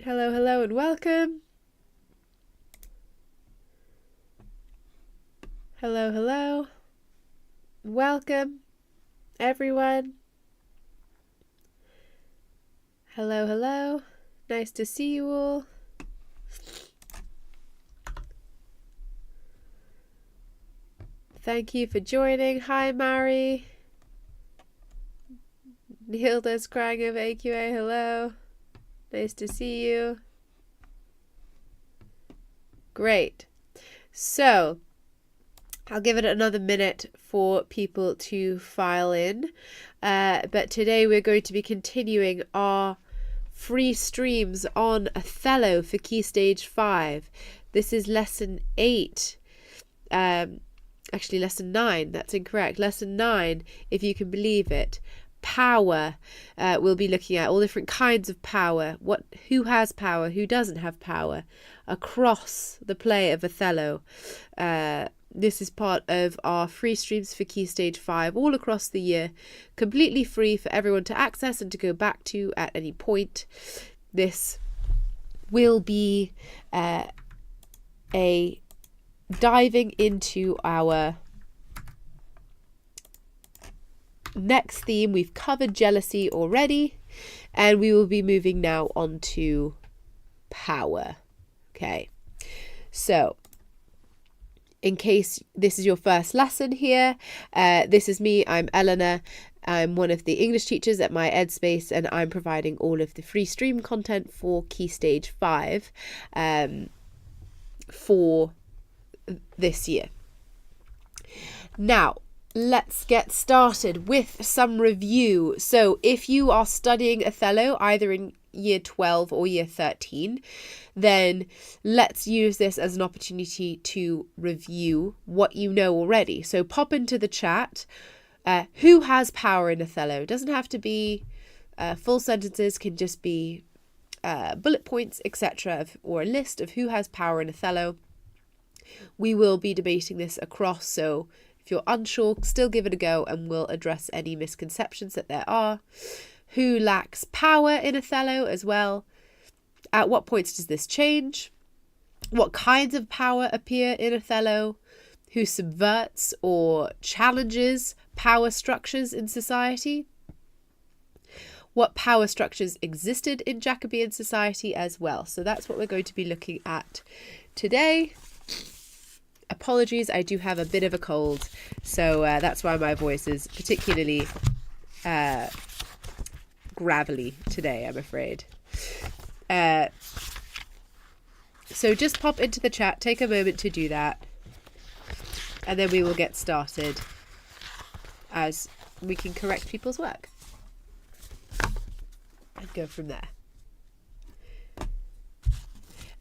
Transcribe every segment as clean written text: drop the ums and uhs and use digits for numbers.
Hello, hello, and welcome. Hello, hello. Welcome, everyone. Hello, hello. Nice to see you all. Thank you for joining. Hi, Mari. Hilda's crying over AQA. Hello. Nice to see you. Great. So, I'll give it another minute for people to file in. But today we're going to be continuing our free streams on Othello for Key Stage 5. This is Lesson 8. Actually, Lesson 9. That's incorrect. Lesson 9, if you can believe it. Power. We'll be looking at all different kinds of power. Who has power? Who doesn't have power? Across the play of Othello. This is part of our free streams for Key Stage 5 all across the year, completely free for everyone to access and to go back to at any point. This will be a diving into our next theme. We've covered jealousy already, and we will be moving now on to power. Okay, so in case this is your first lesson here, this is me. I'm Eleanor. I'm one of the English teachers at My Ed Space, and I'm providing all of the free stream content for Key Stage 5 for this year. Now, let's get started with some review. So if you are studying Othello either in year 12 or year 13, then let's use this as an opportunity to review what you know already. So pop into the chat, who has power in Othello? It doesn't have to be full sentences, can just be bullet points, etc., or a list of who has power in Othello. We will be debating this across, so if you're unsure, still give it a go and we'll address any misconceptions that there are. Who lacks power in Othello as well? At what points does this change? What kinds of power appear in Othello? Who subverts or challenges power structures in society? What power structures existed in Jacobean society as well? So that's what we're going to be looking at today. Apologies, I do have a bit of a cold, so that's why my voice is particularly gravelly today, I'm afraid. So just pop into the chat, take a moment to do that, and then we will get started as we can correct people's work and go from there.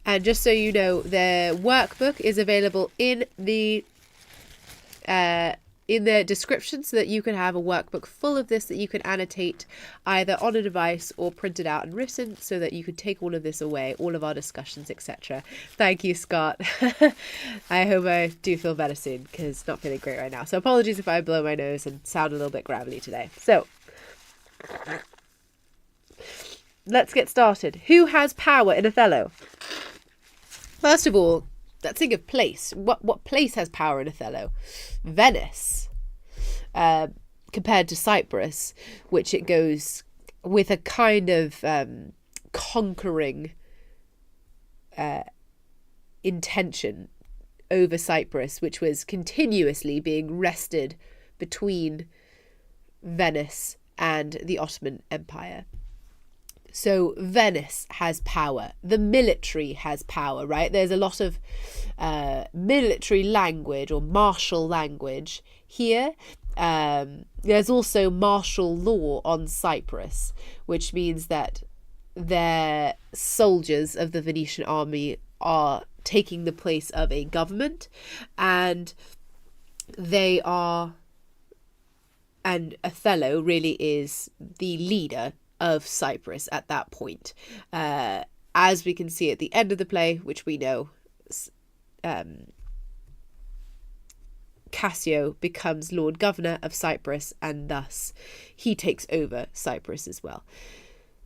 And just so you know, the workbook is available in the description, so that you can have a workbook full of this that you can annotate either on a device or print it out and written, so that you can take all of this away, all of our discussions, etc. Thank you, Scott. I hope I do feel better soon, because not feeling great right now. So apologies if I blow my nose and sound a little bit gravelly today. So let's get started. Who has power in Othello? First of all, let's think of place. What place has power in Othello? Venice, compared to Cyprus, which it goes with a kind of conquering intention over Cyprus, which was continuously being wrested between Venice and the Ottoman Empire. So Venice has power. The military has power, right? There's a lot of military language or martial language here. There's also martial law on Cyprus, which means that their soldiers of the Venetian army are taking the place of a government, and Othello really is the leader of Cyprus at that point. As we can see at the end of the play, which we know, Cassio becomes Lord Governor of Cyprus, and thus he takes over Cyprus as well.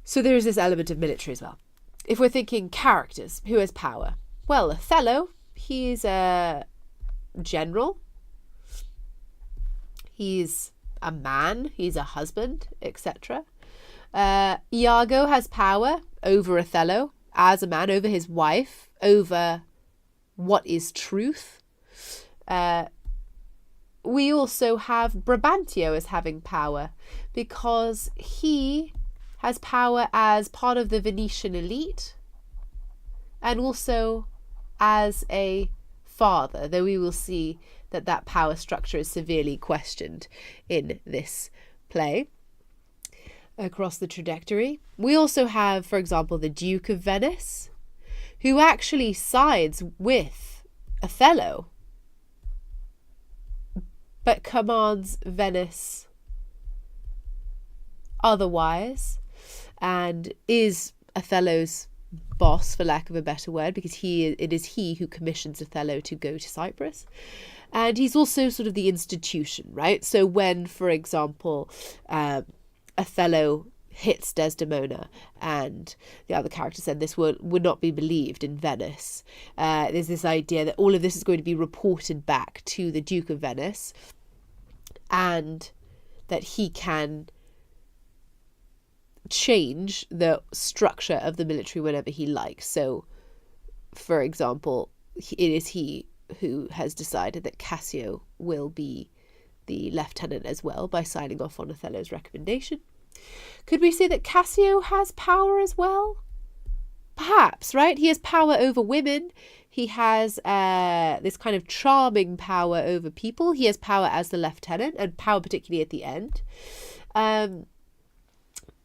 So there is this element of military as well. if we're thinking characters, who has power? Well, Othello, he's a general. He's a man. He's a husband, etc. Iago has power over Othello as a man, over his wife, over what is truth. We also have Brabantio as having power because he has power as part of the Venetian elite and also as a father, though we will see that that power structure is severely questioned in this play across the trajectory. We also have, for example, the Duke of Venice, who actually sides with Othello, but commands Venice otherwise, and is Othello's boss, for lack of a better word, because it is he who commissions Othello to go to Cyprus. And he's also sort of the institution, right? So when, for example, Othello hits Desdemona and the other character said this would not be believed in Venice, there's this idea that all of this is going to be reported back to the Duke of Venice and that he can change the structure of the military whenever he likes. So, for example, it is he who has decided that Cassio will be the lieutenant as well by signing off on Othello's recommendation. Could we say that Cassio has power as well? Perhaps, right? He has power over women. He has this kind of charming power over people. He has power as the lieutenant and power particularly at the end.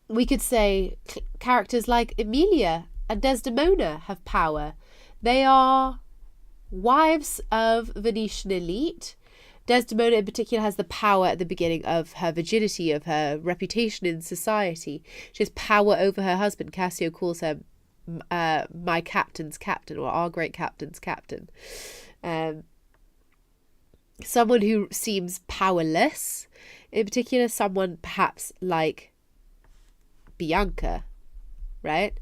We could say characters like Emilia and Desdemona have power. They are wives of Venetian elite. Desdemona in particular has the power at the beginning of her virginity, of her reputation in society. She has power over her husband. Cassio calls her my captain's captain, or our great captain's captain. Someone who seems powerless, in particular someone perhaps like Bianca, right?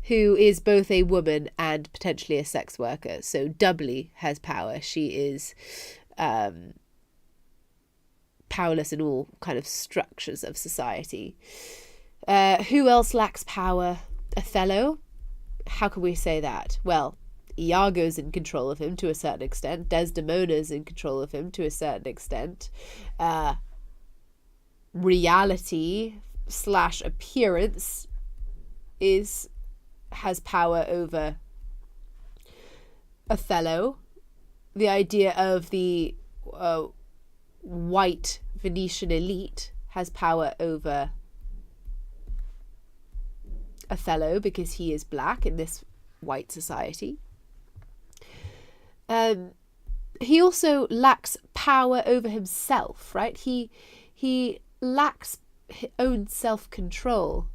Who is both a woman and potentially a sex worker, so doubly has power. She is powerless in all kind of structures of society. Who else lacks power? Othello. How can we say that? Well, Iago's in control of him to a certain extent. Desdemona's in control of him to a certain extent. Reality / appearance has power over Othello. The idea of the white Venetian elite has power over Othello because he is black in this white society. He also lacks power over himself, right? He lacks his own self-control.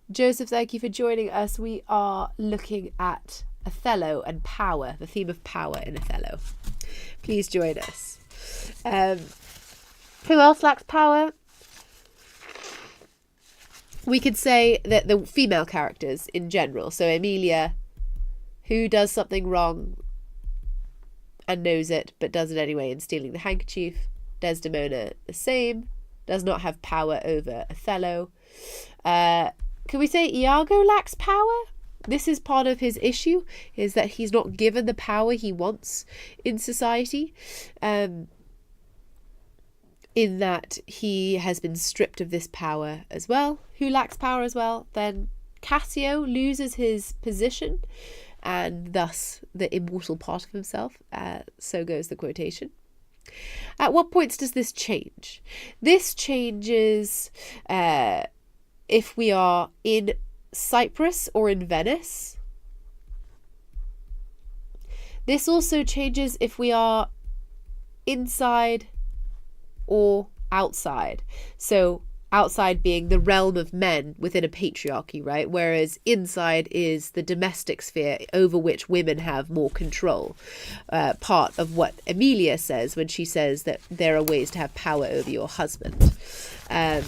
Joseph, thank you for joining us. We are looking at Othello and power, the theme of power in Othello. Please join us. Who else lacks power? We could say that the female characters in general. So Emilia, who does something wrong and knows it, but does it anyway in stealing the handkerchief. Desdemona, the same, does not have power over Othello. Can we say Iago lacks power? This is part of his issue, is that he's not given the power he wants in society. In that he has been stripped of this power as well. Who lacks power as well? Then Cassio loses his position and thus the immortal part of himself. So goes the quotation. At what points does this change? This changes if we are in Cyprus or in Venice. This also changes if we are inside or outside. So outside being the realm of men within a patriarchy, right? Whereas inside is the domestic sphere over which women have more control. Part of what Emilia says when she says that there are ways to have power over your husband. There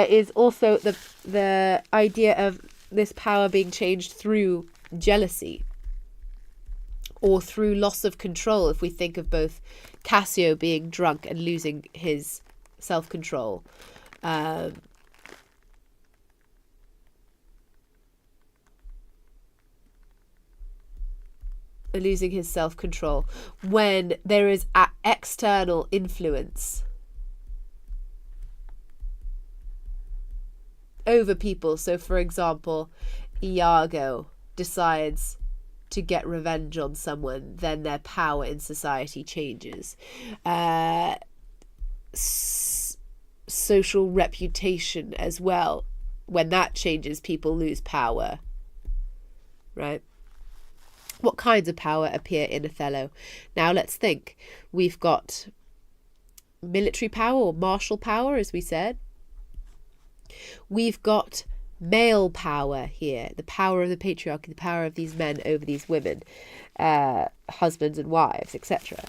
is also the idea of this power being changed through jealousy or through loss of control, if we think of both Cassio being drunk and losing his self-control. Losing his self-control when there is external influence over people. So, for example, Iago decides to get revenge on someone, then their power in society changes. Social reputation as well. When that changes, people lose power, right? What kinds of power appear in Othello? Now let's think. We've got military power or martial power, as we said. We've got male power here, the power of the patriarchy, the power of these men over these women, husbands and wives, etc.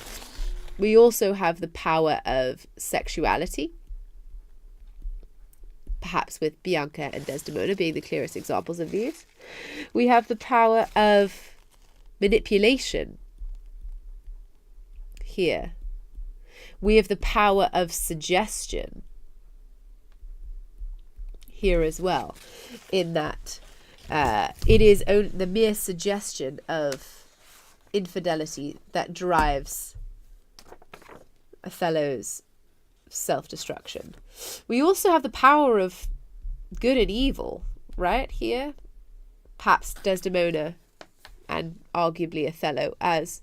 We also have the power of sexuality, perhaps with Bianca and Desdemona being the clearest examples of these. We have the power of manipulation here. We have the power of suggestion here as well, in that it is only the mere suggestion of infidelity that drives Othello's self-destruction. We also have the power of good and evil, right, here. Perhaps Desdemona and arguably Othello as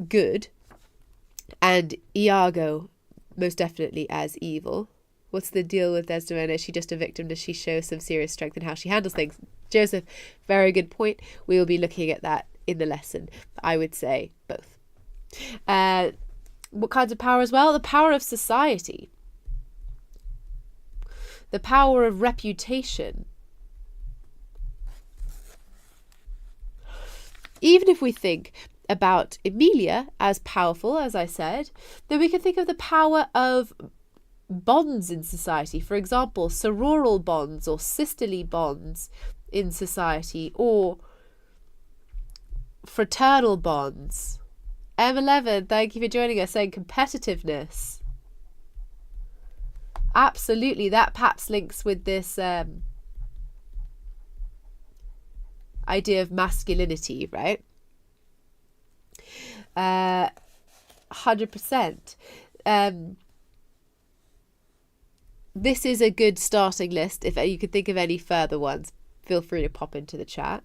good, and Iago most definitely as evil. What's the deal with Desdemona? Is she just a victim? Does she show some serious strength in how she handles things? Joseph, very good point. We will be looking at that in the lesson. I would say both. What kinds of power as well? The power of society. The power of reputation. Even if we think about Emilia as powerful, as I said, then we can think of the power of bonds in society. For example, sororal bonds or sisterly bonds in society, or fraternal bonds. M11, thank you for joining us, saying competitiveness. Absolutely, that perhaps links with this idea of masculinity, right? 100%. This is a good starting list. If you could think of any further ones, feel free to pop into the chat.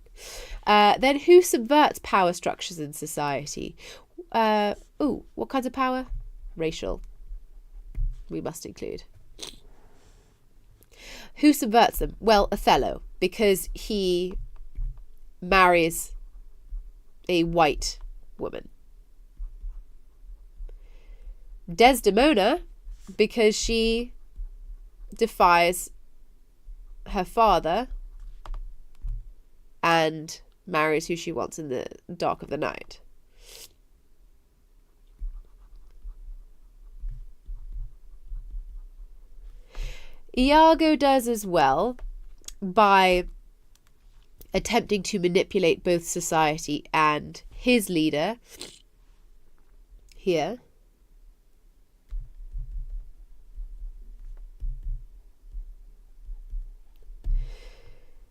Then who subverts power structures in society? What kinds of power? Racial. We must include. Who subverts them? Well, Othello, because he marries a white woman. Desdemona, because she defies her father and marries who she wants in the dark of the night. Iago does as well by attempting to manipulate both society and his leader here.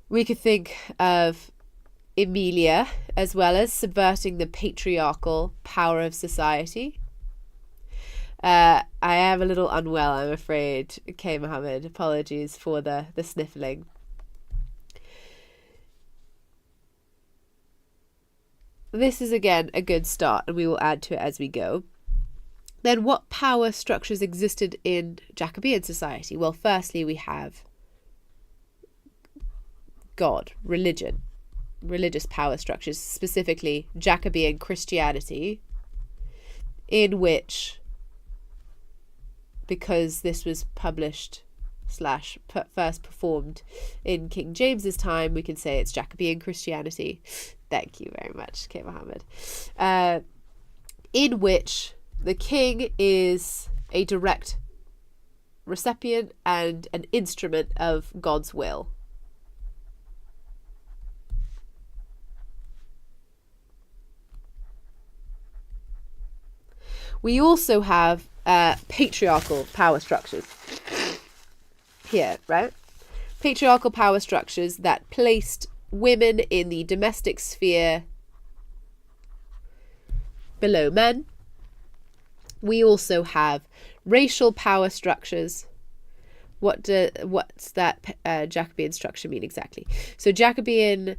We could think of Emilia as well as subverting the patriarchal power of society. I am a little unwell, I'm afraid, K. Mohammed. Apologies for the sniffling. This is, again, a good start, and we will add to it as we go. Then what power structures existed in Jacobean society? Well, firstly, we have God, religion, religious power structures, specifically Jacobean Christianity, in which, because this was published / first performed in King James's time, we can say it's Jacobean Christianity. Thank you very much, K. Mohammed. In which the king is a direct recipient and an instrument of God's will. We also have patriarchal power structures here, right? Patriarchal power structures that placed women in the domestic sphere below men. We also have racial power structures. What's that Jacobean structure mean exactly? So Jacobean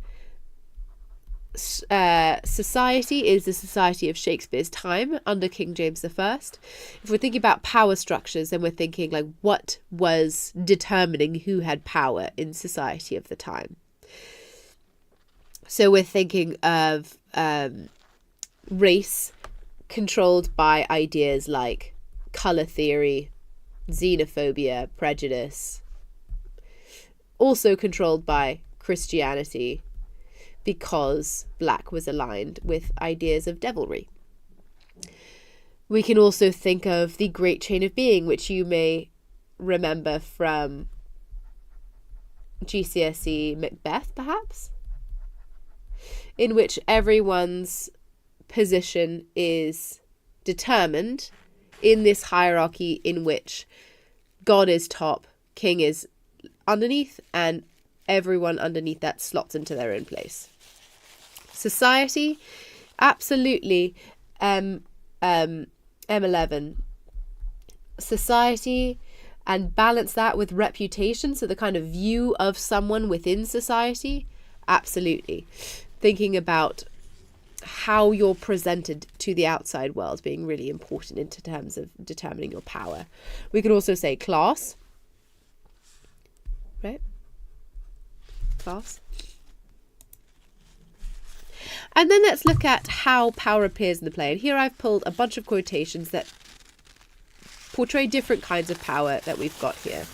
society is the society of Shakespeare's time under King James I. If we're thinking about power structures, then we're thinking like what was determining who had power in society of the time. So we're thinking of race controlled by ideas like colour theory, xenophobia, prejudice. Also controlled by Christianity, because black was aligned with ideas of devilry. We can also think of the Great Chain of Being, which you may remember from GCSE Macbeth, perhaps, in which everyone's position is determined in this hierarchy in which God is top, king is underneath, and everyone underneath that slots into their own place. Society, absolutely. M11. Society, and balance that with reputation, so the kind of view of someone within society, absolutely. Thinking about how you're presented to the outside world being really important in terms of determining your power. We could also say class, right? Class. And then let's look at how power appears in the play. And here I've pulled a bunch of quotations that portray different kinds of power that we've got here.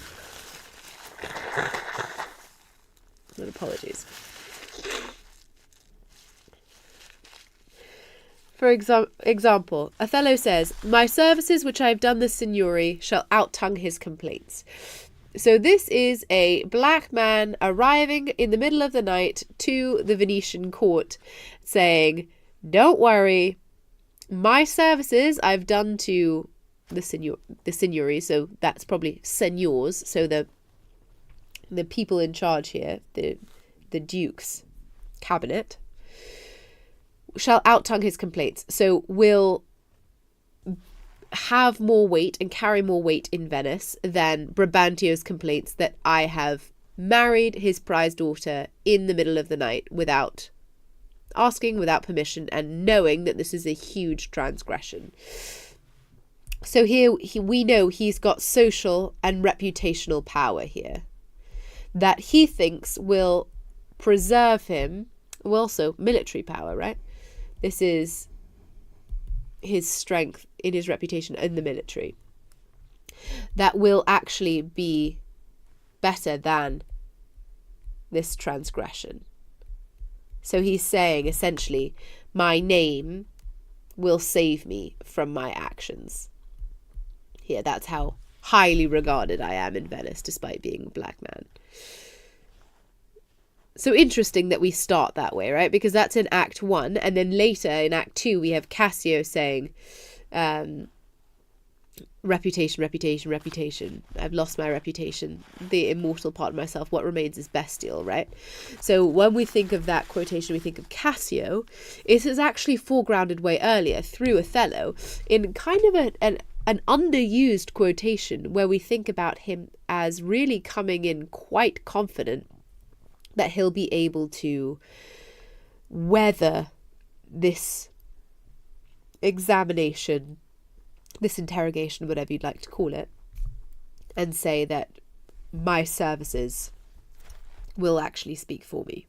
And apologies. For example, Othello says, "My services which I have done the Signori shall out-tongue his complaints." So this is a black man arriving in the middle of the night to the Venetian court saying, "Don't worry, my services I've done to the Signori," so that's probably seigneurs, so the people in charge here, the Duke's cabinet, shall out-tongue his complaints. So will have more weight and carry more weight in Venice than Brabantio's complaints that I have married his prize daughter in the middle of the night without asking, without permission, and knowing that this is a huge transgression. So here we know he's got social and reputational power here that he thinks will preserve him. Well, also military power, right? This is his strength in his reputation in the military. That will actually be better than this transgression. So he's saying, essentially, my name will save me from my actions. Here, that's how highly regarded I am in Venice, despite being a black man. So interesting that we start that way, right? Because that's in Act 1. And then later in Act 2, we have Cassio saying, reputation, reputation, reputation. I've lost my reputation. The immortal part of myself. What remains is bestial, right? So when we think of that quotation, we think of Cassio. It is actually foregrounded way earlier through Othello in kind of an underused quotation where we think about him as really coming in quite confident that he'll be able to weather this examination, this interrogation, whatever you'd like to call it, and say that my services will actually speak for me.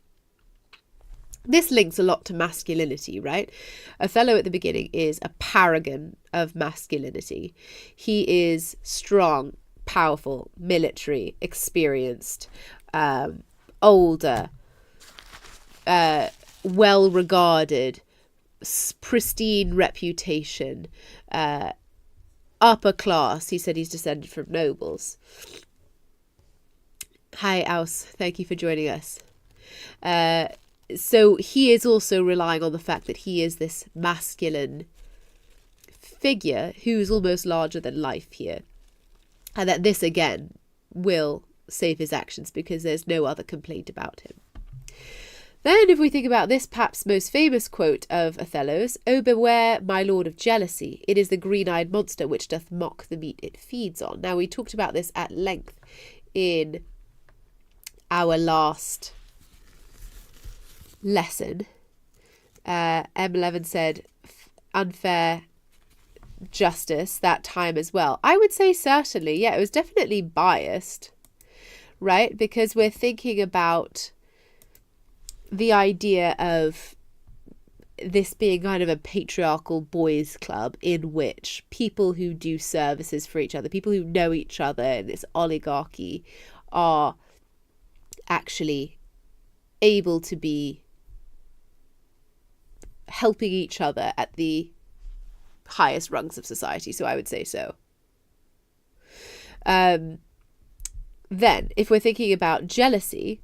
This links a lot to masculinity, right? Othello at the beginning is a paragon of masculinity. He is strong, powerful, military, experienced, older, well regarded, pristine reputation, upper class. He said he's descended from nobles. Hi, Aus. Thank you for joining us. So he is also relying on the fact that he is this masculine figure who's almost larger than life here. And that this, again, will save his actions because there's no other complaint about him. Then, if we think about this perhaps most famous quote of Othello's, "Oh, beware, my lord, of jealousy. It is the green-eyed monster which doth mock the meat it feeds on." Now, we talked about this at length in our last lesson. M11 said unfair justice that time as well. I would say certainly, yeah, it was definitely biased, right? Because we're thinking about the idea of this being kind of a patriarchal boys' club in which people who do services for each other, people who know each other in this oligarchy, are actually able to be helping each other at the highest rungs of society. So I would say so. Then, if we're thinking about jealousy,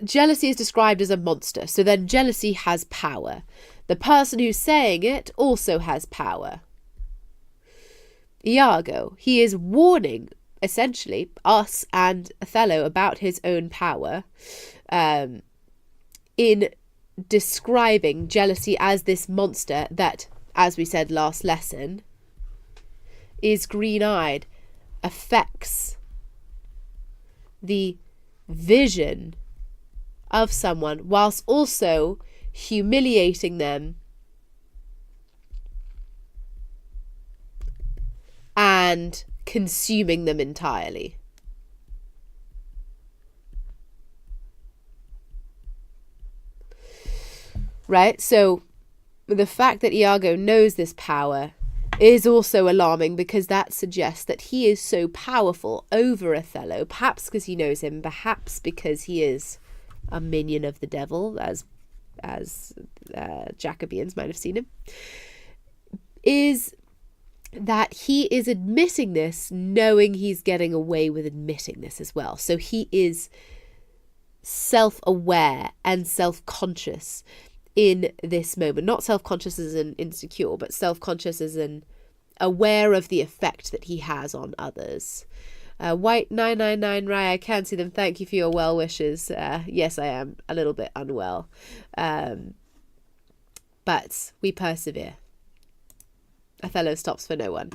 jealousy is described as a monster. So then jealousy has power. The person who's saying it also has power. Iago, he is warning, essentially, us and Othello about his own power in describing jealousy as this monster that, as we said last lesson, is green-eyed, affects the vision of someone whilst also humiliating them and consuming them entirely. Right? So the fact that Iago knows this power is also alarming because that suggests that he is so powerful over Othello, perhaps because he knows him, perhaps because he is a minion of the devil, as Jacobeans might have seen him, is that he is admitting this, knowing he's getting away with admitting this as well. So he is self-aware and self-conscious in this moment. Not self-conscious as an insecure, but self-conscious as an aware of the effect that he has on others. White 999 Rai, I can see them. Thank you for your well wishes. Yes, I am a little bit unwell. But we persevere. Othello stops for no one.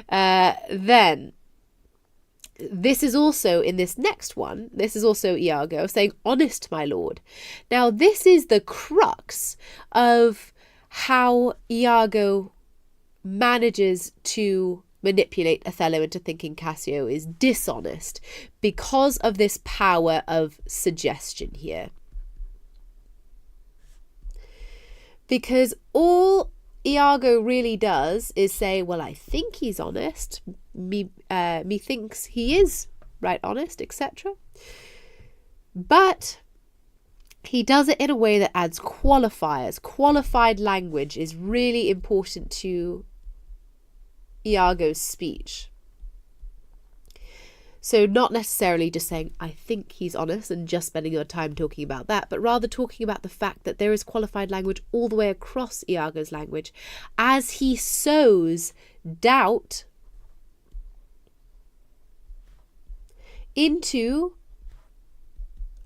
Then, this is also in this next one, this is also Iago saying, "Honest, my lord." Now, this is the crux of how Iago manages to manipulate Othello into thinking Cassio is dishonest because of this power of suggestion here. Because all Iago really does is say, well, I think he's honest, methinks he is right honest, etc. But he does it in a way that adds qualifiers. Qualified language is really important to Iago's speech. So not necessarily just saying, I think he's honest, and just spending your time talking about that, but rather talking about the fact that there is qualified language all the way across Iago's language as he sows doubt into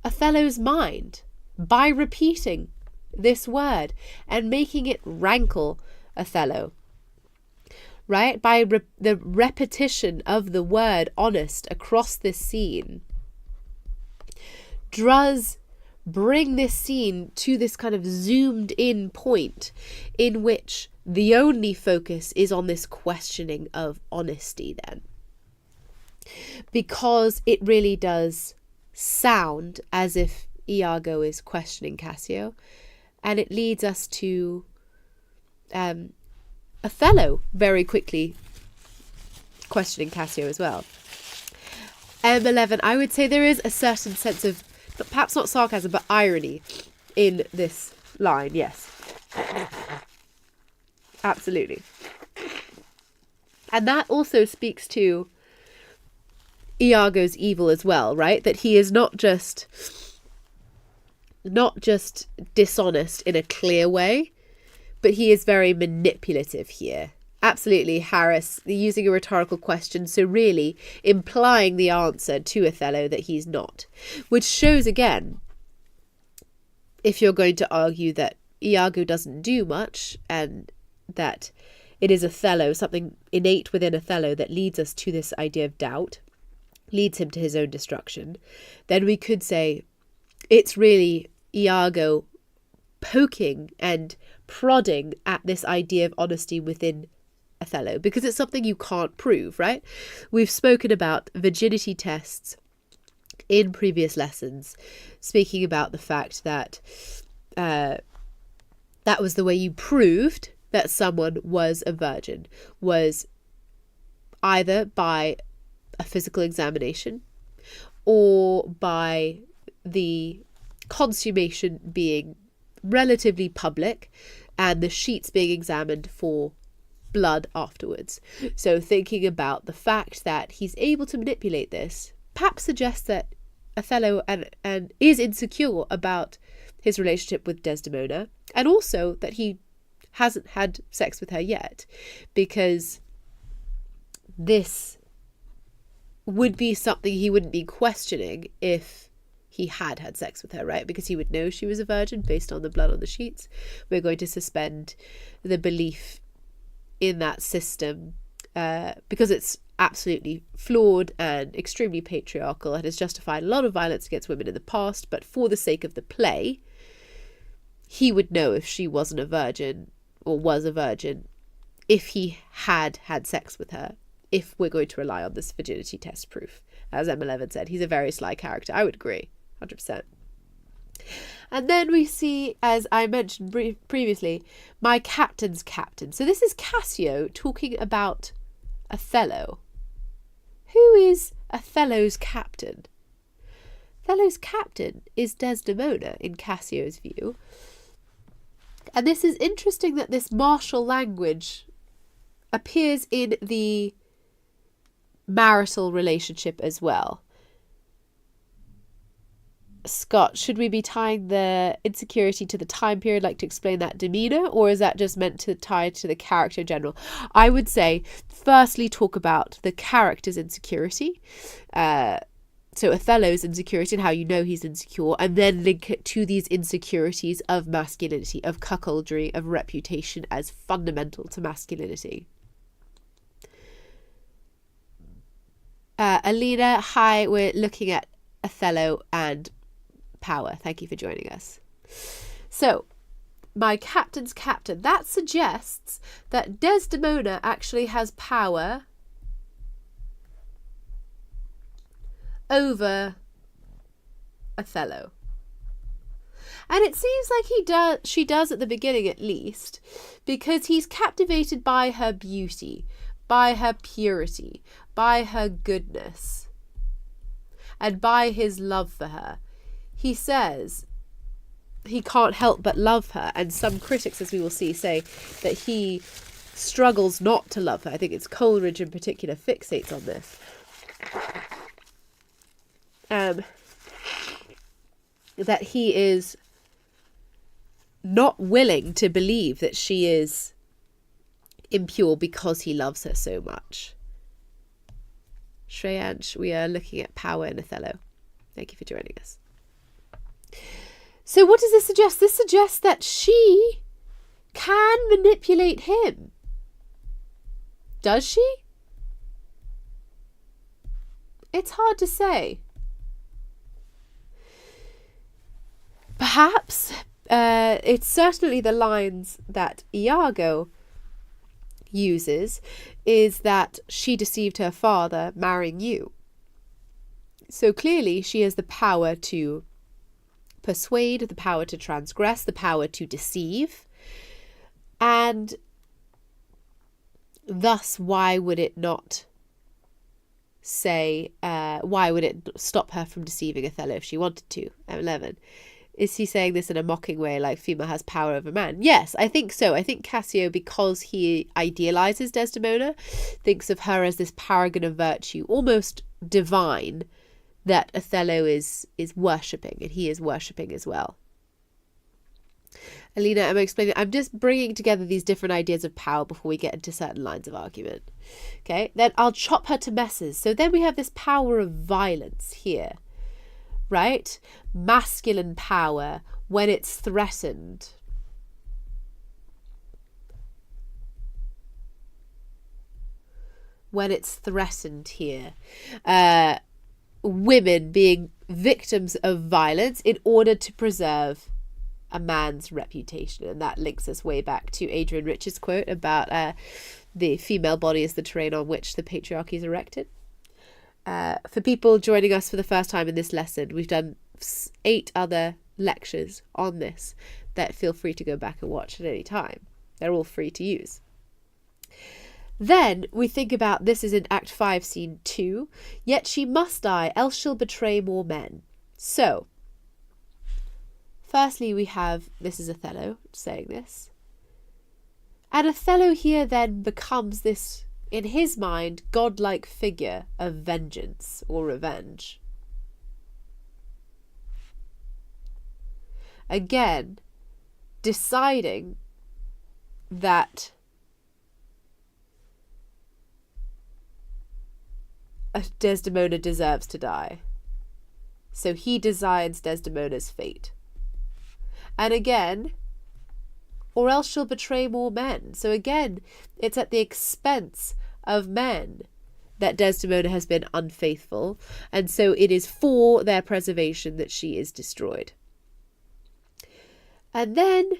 Othello's mind by repeating this word and making it rankle Othello. Right? By the repetition of the word honest across this scene does bring this scene to this kind of zoomed in point in which the only focus is on this questioning of honesty then. Because it really does sound as if Iago is questioning Cassio, and it leads us to Othello very quickly questioning Cassio as well. M11, I would say there is a certain sense of, perhaps not sarcasm, but irony in this line, yes. Absolutely. And that also speaks to Iago's evil as well, right? That he is not just dishonest in a clear way, but he is very manipulative here. Absolutely, Harris, using a rhetorical question, so really implying the answer to Othello that he's not. Which shows again, if you're going to argue that Iago doesn't do much and that it is Othello, something innate within Othello that leads us to this idea of doubt, leads him to his own destruction, then we could say it's really Iago poking and prodding at this idea of honesty within Othello, because it's something you can't prove, right? We've spoken about virginity tests in previous lessons, speaking about the fact that that was the way you proved that someone was a virgin, was either by a physical examination or by the consummation being relatively public and the sheets being examined for blood afterwards. So thinking about the fact that he's able to manipulate this perhaps suggests that Othello and is insecure about his relationship with Desdemona, and also that he hasn't had sex with her yet, because this would be something he wouldn't be questioning if he had sex with her, right? Because he would know she was a virgin based on the blood on the sheets. We're going to suspend the belief in that system because it's absolutely flawed and extremely patriarchal and has justified a lot of violence against women in the past. But for the sake of the play, he would know if she wasn't a virgin or was a virgin if he had sex with her, if we're going to rely on this virginity test proof. As Emma Levin said, he's a very sly character. I would agree, 100%. And then we see, as I mentioned previously, my captain's captain. So this is Cassio talking about Othello. Who is Othello's captain? Othello's captain is Desdemona, in Cassio's view. And this is interesting that this martial language appears in the marital relationship as well. Scott, should we be tying the insecurity to the time period, like to explain that demeanour, or is that just meant to tie to the character in general? I would say, firstly, talk about the character's insecurity. So Othello's insecurity and how you know he's insecure, and then link it to these insecurities of masculinity, of cuckoldry, of reputation as fundamental to masculinity. Alina, hi, we're looking at Othello and power. Thank you for joining us. So, my captain's captain, that suggests that Desdemona actually has power over Othello. And it seems like she does at the beginning at least, because he's captivated by her beauty, by her purity, by her goodness, and by his love for her. He says he can't help but love her, and some critics, as we will see, say that he struggles not to love her. I think it's Coleridge in particular fixates on this. That he is not willing to believe that she is impure because he loves her so much. Shreyansh, we are looking at power in Othello. Thank you for joining us. So what does this suggest? This suggests that she can manipulate him. Does she? It's hard to say. Perhaps it's certainly the lines that Iago uses is that she deceived her father marrying you. So clearly she has the power to persuade, the power to transgress, the power to deceive. And thus, why would it not say, why would it stop her from deceiving Othello if she wanted to? M11. Is he saying this in a mocking way, like female has power over man? Yes, I think so. I think Cassio, because he idealizes Desdemona, thinks of her as this paragon of virtue, almost divine, that Othello is worshipping, and he is worshipping as well. Alina, I'm explaining. I'm just bringing together these different ideas of power before we get into certain lines of argument. Okay, then I'll chop her to messes. So then we have this power of violence here, right? Masculine power when it's threatened. When it's threatened here. Women being victims of violence in order to preserve a man's reputation. And that links us way back to Adrian Rich's quote about the female body is the terrain on which the patriarchy is erected. For people joining us for the first time in this lesson, we've done 8 other lectures on this that feel free to go back and watch at any time. They're all free to use. Then we think about, this is in Act 5, Scene 2, yet she must die, else she'll betray more men. So, firstly we have, this is Othello saying this. And Othello here then becomes this, in his mind, godlike figure of vengeance or revenge. Again, deciding that Desdemona deserves to die. So he decides Desdemona's fate. And again, or else she'll betray more men. So again, it's at the expense of men that Desdemona has been unfaithful, and so it is for their preservation that she is destroyed. And then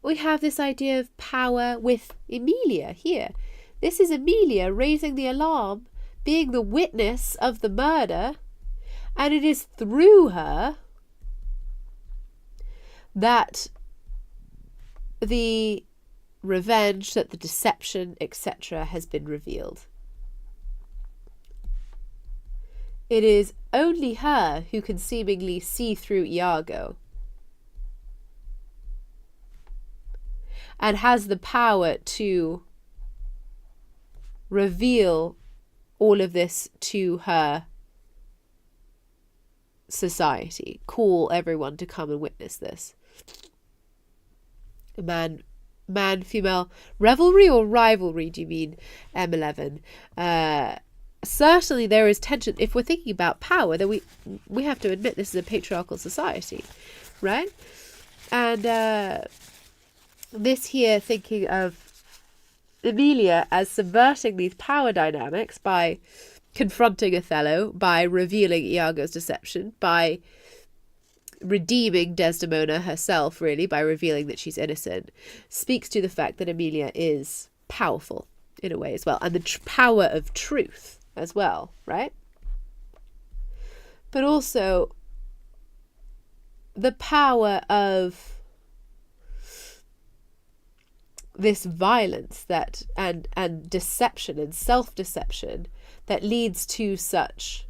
we have this idea of power with Emilia here. This is Emilia raising the alarm, being the witness of the murder, and it is through her that the revenge, that the deception, etc. has been revealed. It is only her who can seemingly see through Iago and has the power to reveal all of this to her society, call everyone to come and witness this. Man-female revelry or rivalry, do you mean, M11? Certainly there is tension. If we're thinking about power, then we have to admit this is a patriarchal society, right? And this here, thinking of Emilia as subverting these power dynamics by confronting Othello, by revealing Iago's deception, by redeeming Desdemona herself, really, by revealing that she's innocent, speaks to the fact that Emilia is powerful in a way as well, and the power of truth as well, right? But also the power of this violence that and deception and self-deception that leads to such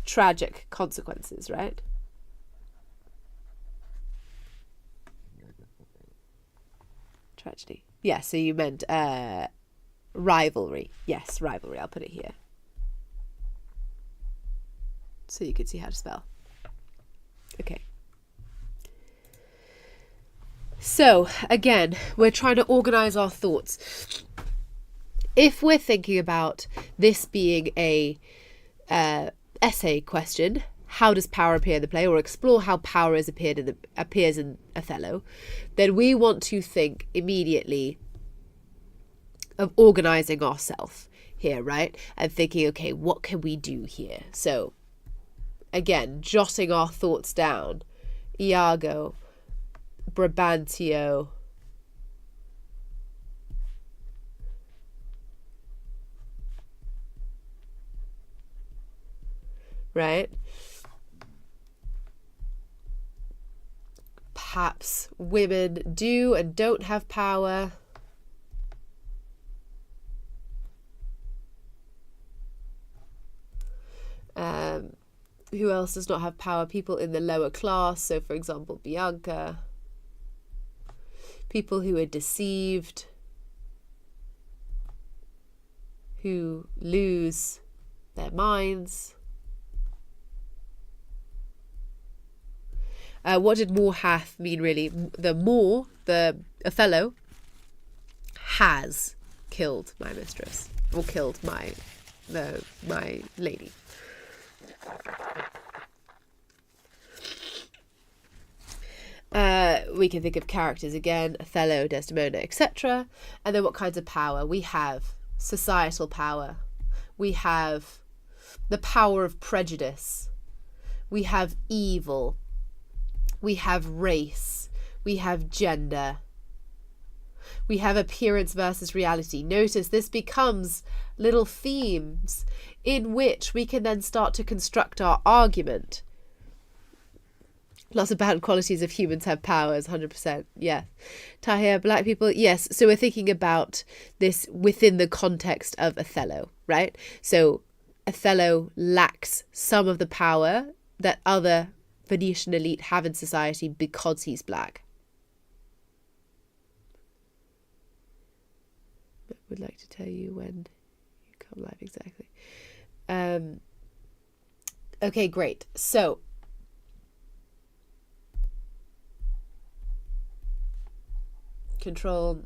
tragic consequences, right? Tragedy. Yeah, so you meant rivalry. Yes, rivalry. I'll put it here so you can see how to spell. Okay. So, again, we're trying to organise our thoughts. If we're thinking about this being a essay question, how does power appear in the play, or explore how power appears in Othello, then we want to think immediately of organising ourselves here, right? And thinking, okay, what can we do here? So, again, jotting our thoughts down. Iago, Brabantio, right? Perhaps women do and don't have power. Who else does not have power? People in the lower class. So, for example, Bianca. People who are deceived, who lose their minds. What did more hath mean really? The Othello has killed my mistress, or killed my lady. We can think of characters again, Othello, Desdemona, etc. And then what kinds of power? We have societal power. We have the power of prejudice. We have evil. We have race. We have gender. We have appearance versus reality. Notice this becomes little themes in which we can then start to construct our argument. Lots of bad qualities of humans have powers, 100%. Yeah. Tahir, black people, yes. So we're thinking about this within the context of Othello, right? So Othello lacks some of the power that other Venetian elite have in society because he's black. I would like to tell you when you come live exactly. Okay, great. So control,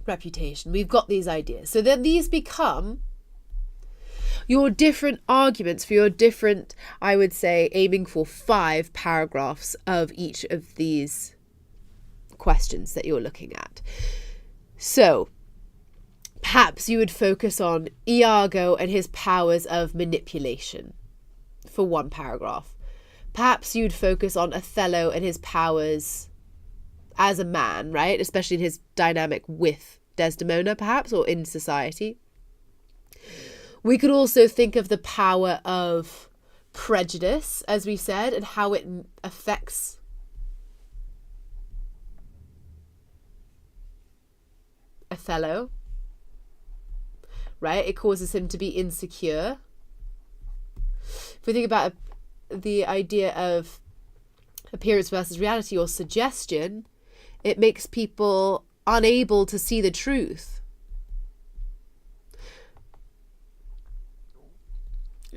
reputation. We've got these ideas. So then these become your different arguments for your different, I would say, aiming for 5 paragraphs of each of these questions that you're looking at. So perhaps you would focus on Iago and his powers of manipulation for 1 paragraph. Perhaps you'd focus on Othello and his powers as a man, right? Especially in his dynamic with Desdemona, perhaps, or in society. We could also think of the power of prejudice, as we said, and how it affects Othello, right? It causes him to be insecure. If we think about the idea of appearance versus reality or suggestion, it makes people unable to see the truth.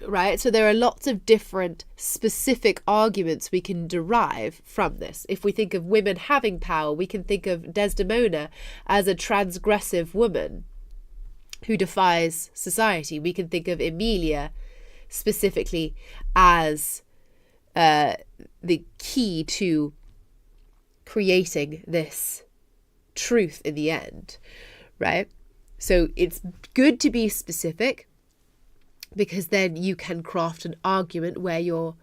Right? So there are lots of different specific arguments we can derive from this. If we think of women having power, we can think of Desdemona as a transgressive woman who defies society. We can think of Emilia specifically as the key to creating this truth in the end, right? So it's good to be specific, because then you can craft an argument where your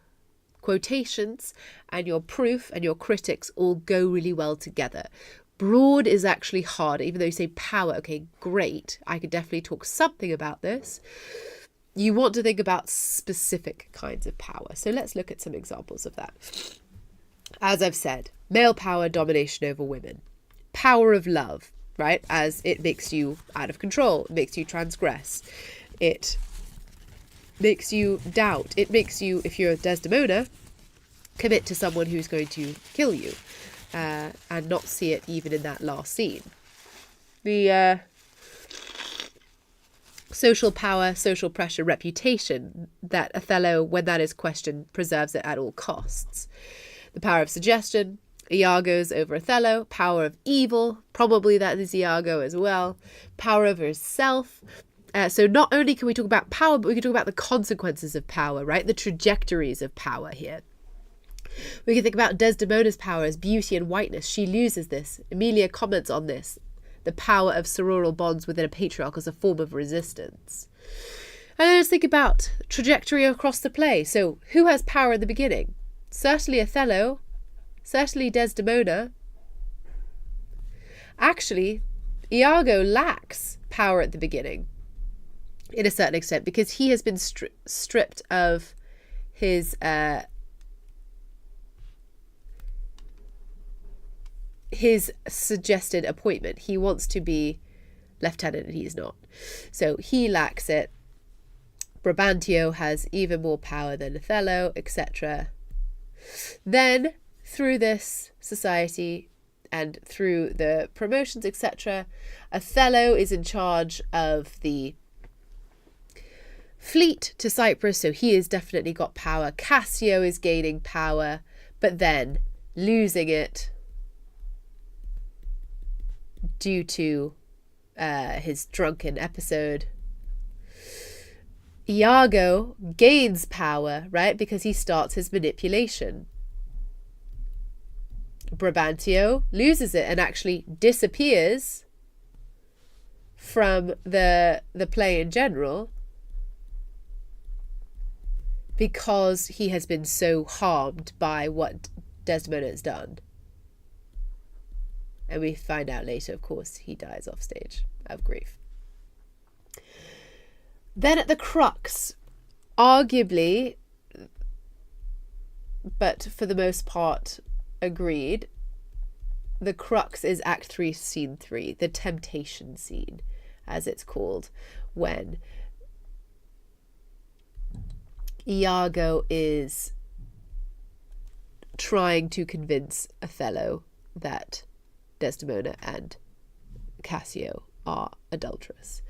quotations and your proof and your critics all go really well together. Broad is actually hard, even though you say power. Okay, great. I could definitely talk something about this. You want to think about specific kinds of power. So let's look at some examples of that. As I've said, male power, domination over women. Power of love, right? As it makes you out of control. It makes you transgress. It makes you doubt. It makes you, if you're Desdemona, commit to someone who's going to kill you, and not see it even in that last scene. The social power, social pressure, reputation, that Othello, when that is questioned, preserves it at all costs. The power of suggestion, Iago's over Othello. Power of evil, probably that is Iago as well. Power over self. So not only can we talk about power, but we can talk about the consequences of power, right? The trajectories of power here. We can think about Desdemona's power as beauty and whiteness. She loses this. Emilia comments on this. The power of sororal bonds within a patriarch as a form of resistance. And then let's think about trajectory across the play. So who has power in the beginning? Certainly Othello. Certainly Desdemona. Actually, Iago lacks power at the beginning, in a certain extent, because he has been stripped of his suggested appointment. He wants to be lieutenant and he's not. So he lacks it. Brabantio has even more power than Othello, etc. Then, through this society and through the promotions, etc., Othello is in charge of the fleet to Cyprus, so he has definitely got power. Cassio is gaining power, but then losing it due to his drunken episode. Iago gains power, right, because he starts his manipulation. Brabantio loses it and actually disappears from the play in general because he has been so harmed by what Desdemona has done. And we find out later, of course, he dies off stage of grief. Then at the crux, arguably, but for the most part agreed, the crux is Act 3, Scene 3, the temptation scene, as it's called, when Iago is trying to convince Othello that Desdemona and Cassio are adulterous.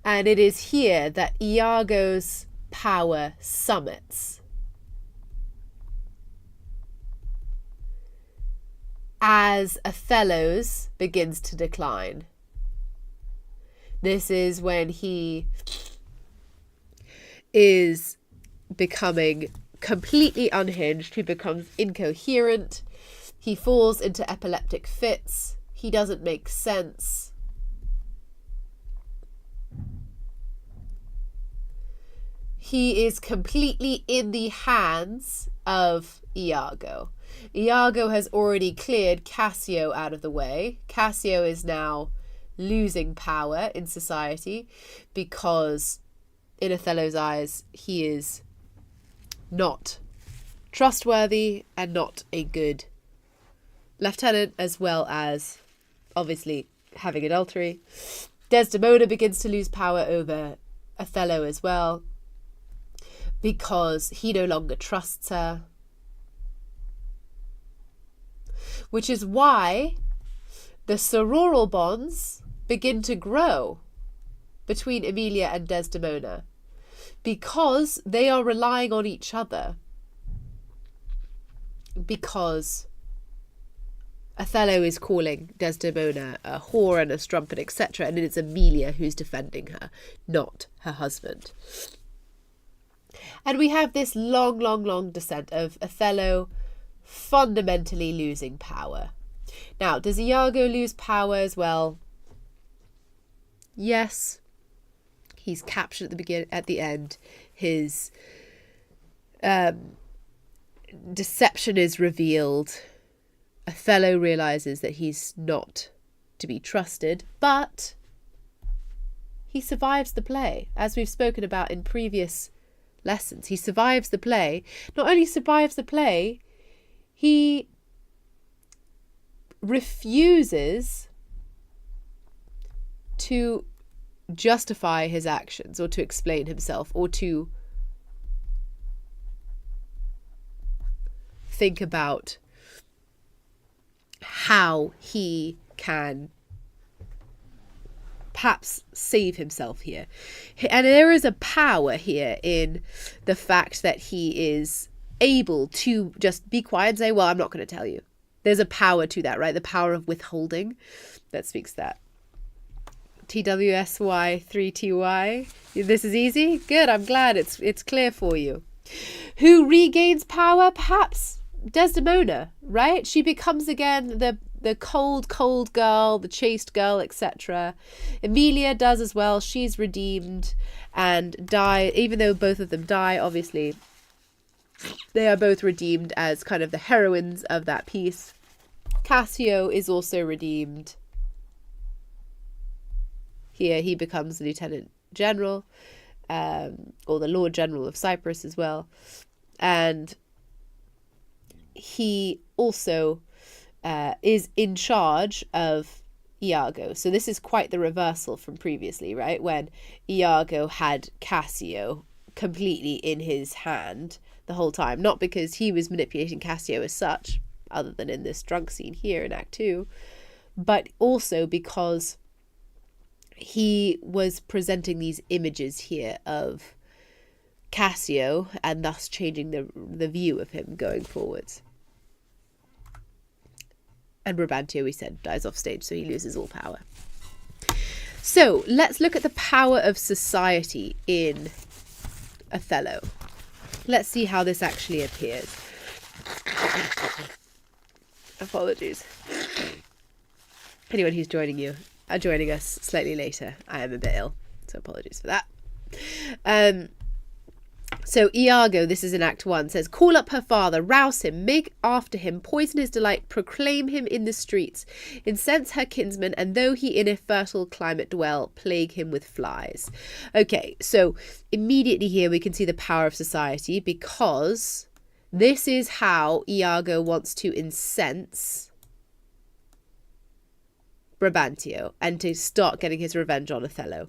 And it is here that Iago's power summits as Othello's begins to decline. This is when he is becoming completely unhinged. He becomes incoherent. He falls into epileptic fits. He doesn't make sense. He is completely in the hands of Iago. Iago has already cleared Cassio out of the way. Cassio is now losing power in society because, in Othello's eyes, he is not trustworthy and not a good lieutenant, as well as, obviously, having adultery. Desdemona begins to lose power over Othello as well because he no longer trusts her. Which is why the sororal bonds begin to grow between Emilia and Desdemona, because they are relying on each other. Because Othello is calling Desdemona a whore and a strumpet, etc., and it's Emilia who's defending her, not her husband. And we have this long, long, long descent of Othello fundamentally losing power. Now, does Iago lose power as well? Yes. He's captured at the end. His deception is revealed. Othello realizes that he's not to be trusted, but he survives the play, as we've spoken about in previous lessons. He survives the play. Not only survives the play, he refuses to justify his actions or to explain himself or to think about how he can perhaps save himself here. And there is a power here in the fact that he is able to just be quiet and say, well, I'm not going to tell you. There's a power to that, right? The power of withholding. That speaks that. TWSY 3TY. This is easy? Good, I'm glad it's clear for you. Who regains power? Perhaps Desdemona, right? She becomes again the cold girl, the chaste girl, etc. Emilia does as well. She's redeemed and die, even though both of them die, obviously. They are both redeemed as kind of the heroines of that piece. Cassio is also redeemed. Here he becomes the Lieutenant General, or the Lord General of Cyprus as well. And he also is in charge of Iago. So this is quite the reversal from previously, right? When Iago had Cassio completely in his hand the whole time. Not because he was manipulating Cassio as such, other than in this drunk scene here in Act 2, but also because he was presenting these images here of Cassio and thus changing the view of him going forwards. And Brabantio, we said, dies off stage, so he loses all power. So let's look at the power of society in Othello. Let's see how this actually appears. Apologies. Anyone who's joining us slightly later, I am a bit ill, so apologies for that. So Iago, this is in Act 1, says, call up her father, rouse him, make after him, poison his delight, proclaim him in the streets, incense her kinsman, and though he in a fertile climate dwell, plague him with flies. Okay, so immediately here we can see the power of society, because this is how Iago wants to incense Brabantio and to start getting his revenge on Othello,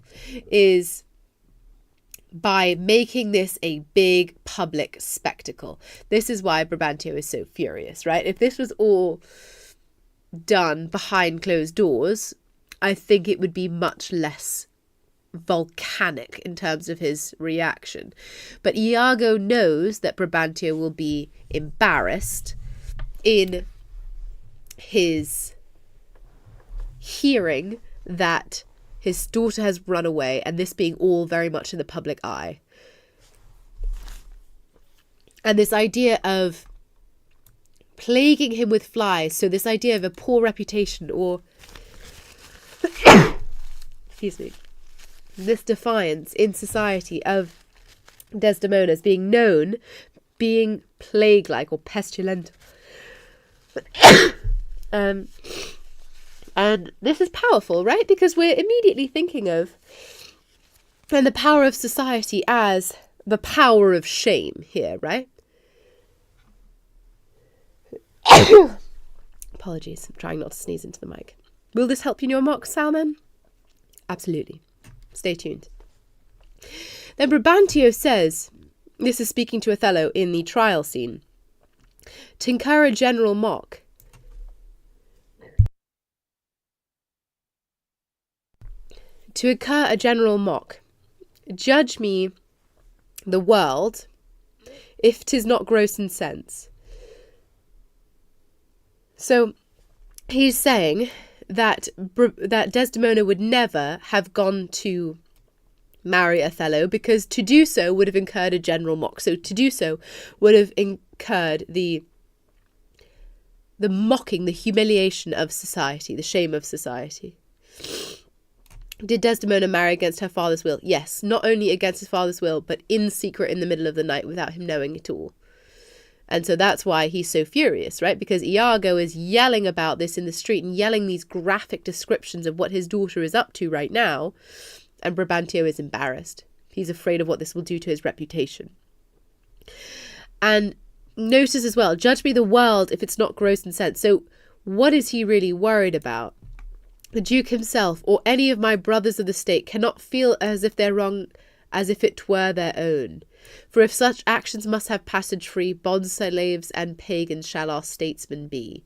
is by making this a big public spectacle. This is why Brabantio is so furious, right? If this was all done behind closed doors, I think it would be much less volcanic in terms of his reaction. But Iago knows that Brabantio will be embarrassed in his hearing that his daughter has run away, and this being all very much in the public eye. And this idea of plaguing him with flies, so this idea of a poor reputation, or excuse me, this defiance in society of Desdemona's being known, being plague-like or pestilent. And this is powerful, right? Because we're immediately thinking of and the power of society as the power of shame here, right? Apologies, I'm trying not to sneeze into the mic. Will this help you in your mock, Salman? Absolutely. Stay tuned. Then Brabantio says, this is speaking to Othello in the trial scene, to incur a general mock. To incur a general mock, judge me, the world, if 'tis not gross in sense. So he's saying that Desdemona would never have gone to marry Othello, because to do so would have incurred a general mock. So to do so would have incurred the mocking, the humiliation of society, the shame of society. Did Desdemona marry against her father's will? Yes, not only against his father's will, but in secret in the middle of the night without him knowing it all. And so that's why he's so furious, right? Because Iago is yelling about this in the street and yelling these graphic descriptions of what his daughter is up to right now. And Brabantio is embarrassed. He's afraid of what this will do to his reputation. And notice as well, judge me the world if it's not gross in sense. So what is he really worried about? The Duke himself or any of my brothers of the state cannot feel as if they're wrong, as if it were their own. For if such actions must have passage free, bond slaves and pagans shall our statesmen be.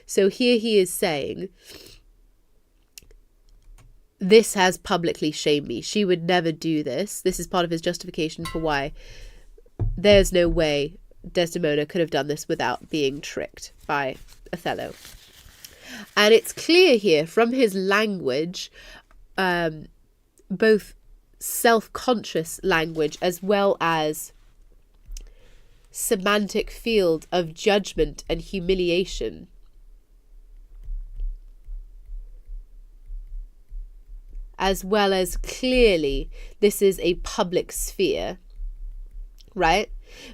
So here he is saying, this has publicly shamed me. She would never do this. This is part of his justification for why there's no way Desdemona could have done this without being tricked by Othello. And it's clear here from his language, both self-conscious language as well as semantic field of judgment and humiliation. As well as clearly this is a public sphere, right?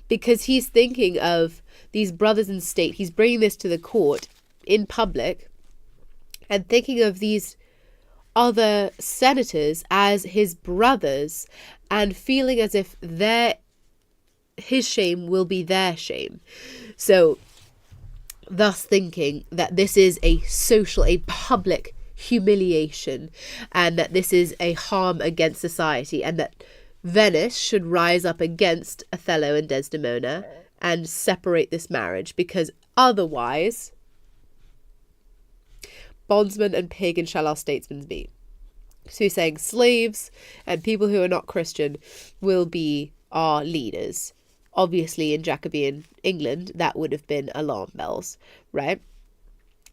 Because he's thinking of these brothers in state. He's bringing this to the court in public and thinking of these other senators as his brothers and feeling as if his shame will be their shame. So thus thinking that this is a public humiliation and that this is a harm against society and that Venice should rise up against Othello and Desdemona and separate this marriage, because otherwise bondsmen and pagan shall our statesmen be. So he's saying slaves and people who are not Christian will be our leaders. Obviously in Jacobean England that would have been alarm bells, right?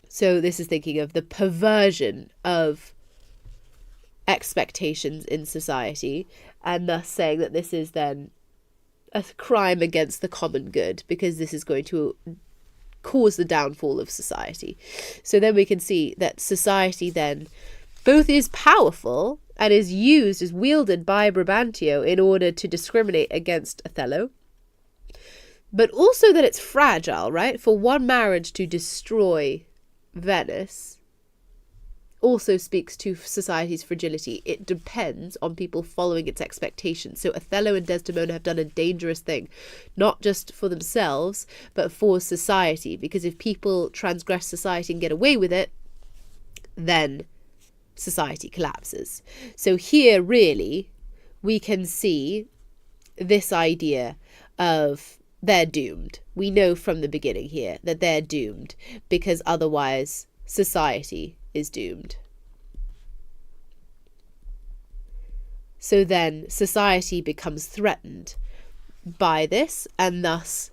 So this is thinking of the perversion of expectations in society, and thus saying that this is then a crime against the common good, because this is going to cause the downfall of society. So then we can see that society then both is powerful and is wielded by Brabantio in order to discriminate against Othello, but also that it's fragile, right? For one marriage to destroy Venice also speaks to society's fragility. It depends on people following its expectations. So Othello and Desdemona have done a dangerous thing, not just for themselves, but for society. Because if people transgress society and get away with it, then society collapses. So here, really, we can see this idea of they're doomed. We know from the beginning here that they're doomed, because otherwise society is doomed. So then society becomes threatened by this, and thus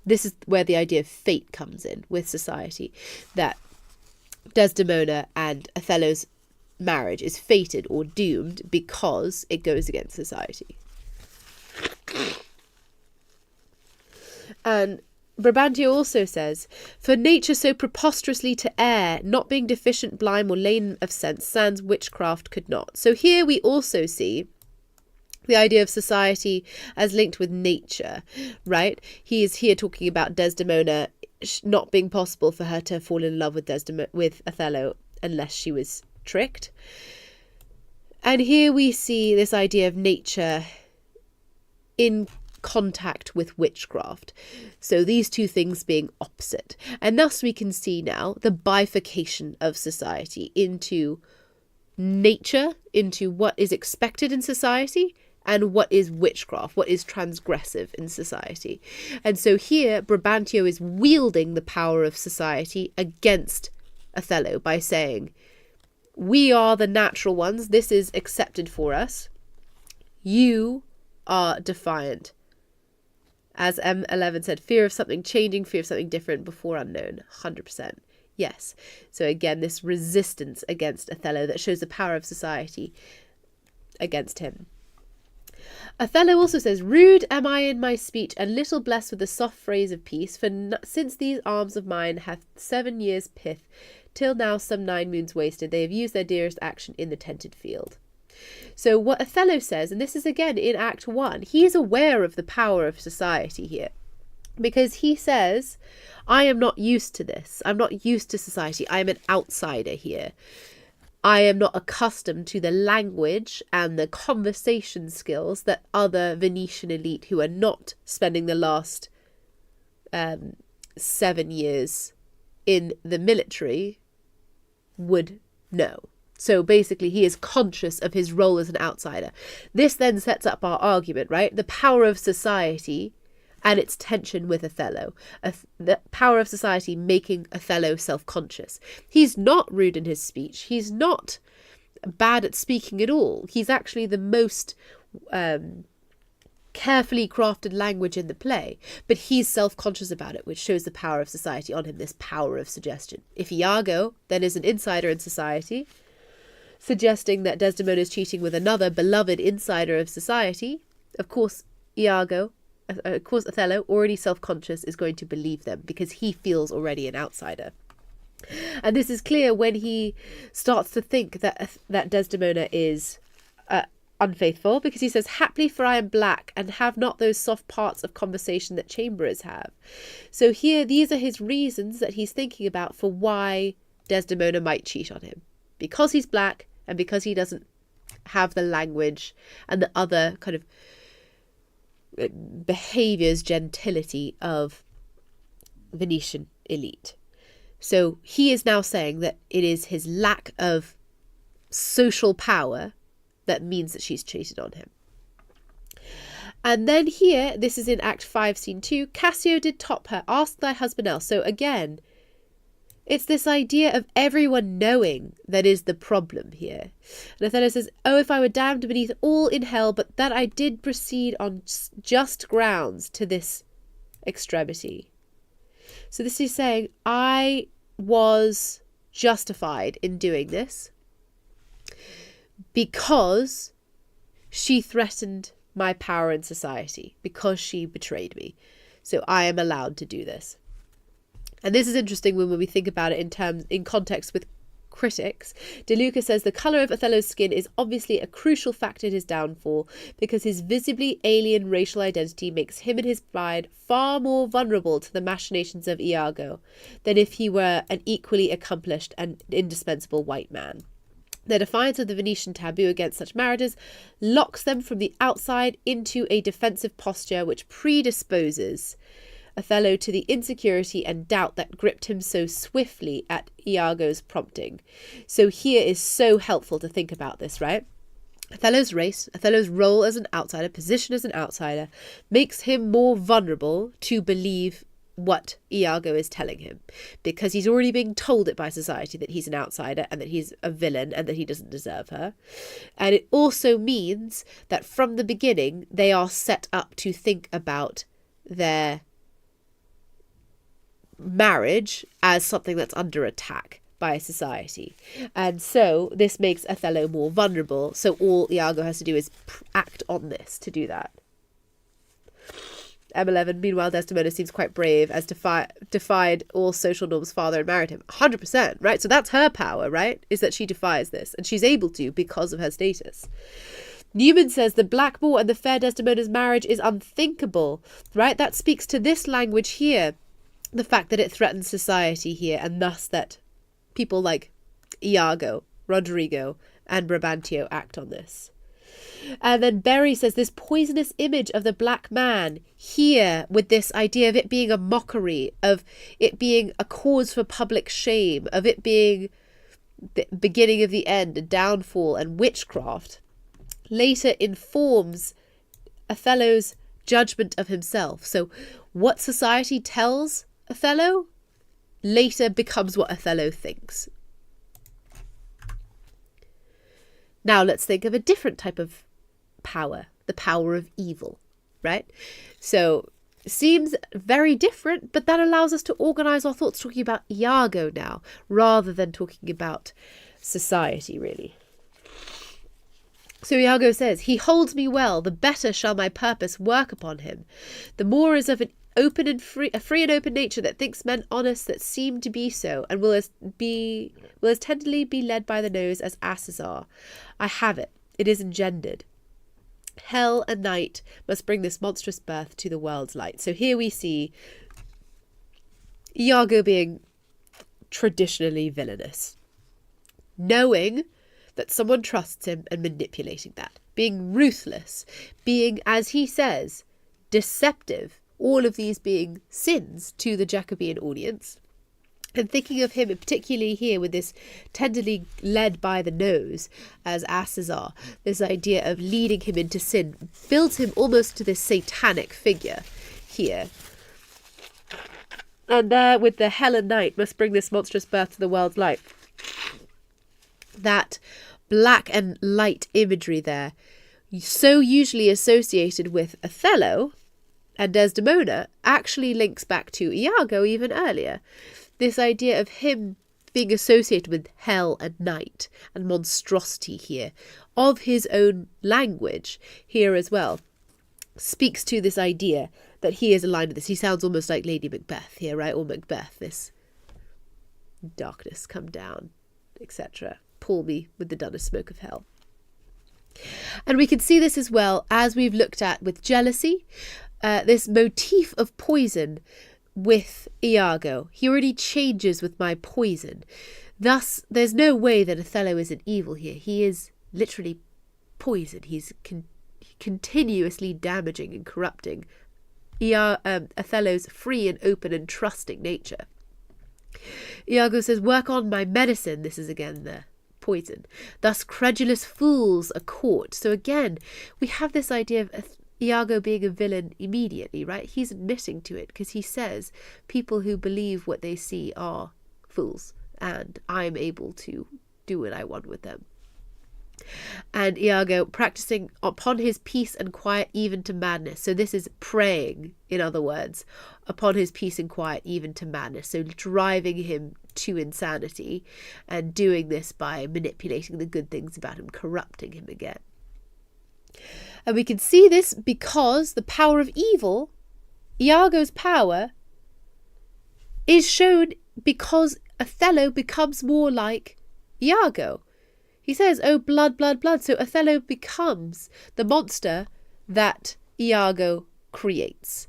this is where the idea of fate comes in with society, that Desdemona and Othello's marriage is fated or doomed because it goes against society. And Brabantio also says, for nature so preposterously to err, not being deficient, blind, or lame of sense, sans witchcraft could not. So here we also see the idea of society as linked with nature, right? He is here talking about Desdemona not being possible for her to fall in love with Othello unless she was tricked. And here we see this idea of nature in contact with witchcraft. So these two things being opposite. And thus we can see now the bifurcation of society into nature, into what is expected in society, and what is witchcraft, what is transgressive in society. And so here Brabantio is wielding the power of society against Othello by saying, we are the natural ones, this is accepted for us, you are defiant. As M11 said, fear of something changing, fear of something different, before unknown. 100%. Yes. So again, this resistance against Othello that shows the power of society against him. Othello also says, rude am I in my speech, and little blessed with the soft phrase of peace, for since these arms of mine hath 7 years' pith, till now some 9 moons wasted, they have used their dearest action in the tented field. So what Othello says, and this is again in Act 1, he is aware of the power of society here, because he says, I am not used to this. I'm not used to society. I am an outsider here. I am not accustomed to the language and the conversation skills that other Venetian elite who are not spending the last 7 years in the military would know. So basically, he is conscious of his role as an outsider. This then sets up our argument, right? The power of society and its tension with Othello. The power of society making Othello self-conscious. He's not rude in his speech. He's not bad at speaking at all. He's actually the most carefully crafted language in the play. But he's self-conscious about it, which shows the power of society on him, this power of suggestion. If Iago then is an insider in society, suggesting that Desdemona is cheating with another beloved insider of society, of course Othello, already self-conscious, is going to believe them because he feels already an outsider. And this is clear when he starts to think that Desdemona is unfaithful, because he says, haply for I am black and have not those soft parts of conversation that chamberers have. So here, these are his reasons that he's thinking about for why Desdemona might cheat on him. Because he's black, and because he doesn't have the language and the other kind of behaviours, gentility of Venetian elite. So he is now saying that it is his lack of social power that means that she's cheated on him. And then here, this is in Act 5, Scene 2, Cassio did top her, ask thy husband else. So again, it's this idea of everyone knowing that is the problem here. And Othello says, oh, if I were damned beneath all in hell, but that I did proceed on just grounds to this extremity. So this is saying, I was justified in doing this because she threatened my power in society, because she betrayed me. So I am allowed to do this. And this is interesting when we think about it in context with critics. De Luca says the colour of Othello's skin is obviously a crucial factor in his downfall, because his visibly alien racial identity makes him and his bride far more vulnerable to the machinations of Iago than if he were an equally accomplished and indispensable white man. Their defiance of the Venetian taboo against such marriages locks them from the outside into a defensive posture which predisposes Othello to the insecurity and doubt that gripped him so swiftly at Iago's prompting. So here is so helpful to think about this, right? Othello's race, Othello's role as an outsider, position as an outsider, makes him more vulnerable to believe what Iago is telling him, because he's already being told it by society that he's an outsider and that he's a villain and that he doesn't deserve her. And it also means that from the beginning they are set up to think about their marriage as something that's under attack by society. And so this makes Othello more vulnerable, so all Iago has to do is act on this to do that. M11, meanwhile, Desdemona seems quite brave, as defied all social norms father and married him. 100%, right? So that's her power, right? Is that she defies this, and she's able to because of her status. Newman says the Blackmore and the fair Desdemona's marriage is unthinkable, right? That speaks to this language here, the fact that it threatens society here, and thus that people like Iago, Roderigo, and Brabantio act on this. And then Berry says this poisonous image of the black man here, with this idea of it being a mockery, of it being a cause for public shame, of it being the beginning of the end, a downfall and witchcraft, later informs Othello's judgment of himself. So what society tells Othello later becomes what Othello thinks. Now let's think of a different type of power, the power of evil, right? So seems very different, but that allows us to organise our thoughts talking about Iago now, rather than talking about society, really. So Iago says, he holds me well, the better shall my purpose work upon him. The more is of a free and open nature that thinks men honest that seem to be so, and will as tenderly be led by the nose as asses are. I have it. It is engendered. Hell and night must bring this monstrous birth to the world's light. So here we see Iago being traditionally villainous, knowing that someone trusts him and manipulating that, being ruthless, being, as he says, deceptive, all of these being sins to the Jacobean audience. And thinking of him, particularly here with this tenderly led by the nose, as asses are, this idea of leading him into sin, builds him almost to this satanic figure here. And there, with the hell and night must bring this monstrous birth to the world's light. That black and light imagery there, so usually associated with Othello and Desdemona, actually links back to Iago even earlier. This idea of him being associated with hell and night and monstrosity here, of his own language here as well, speaks to this idea that he is aligned with this. He sounds almost like Lady Macbeth here, right? Or Macbeth, this darkness come down, etc. Pour me with the dunnest smoke of hell. And we can see this as well as we've looked at with jealousy, this motif of poison with Iago. He already changes with my poison. Thus, there's no way that Othello is an evil here. He is literally poison. He's continuously damaging and corrupting Othello's free and open and trusting nature. Iago says, work on my medicine. This is again the poison. Thus credulous fools are caught. So again, we have this idea of Iago being a villain immediately, right? He's admitting to it because he says people who believe what they see are fools, and I'm able to do what I want with them. And Iago practicing upon his peace and quiet even to madness. So this is praying, in other words, upon his peace and quiet even to madness. So driving him to insanity, and doing this by manipulating the good things about him, corrupting him again. And we can see this because the power of evil, Iago's power, is shown because Othello becomes more like Iago. He says, "Oh, blood, blood, blood." So Othello becomes the monster that Iago creates.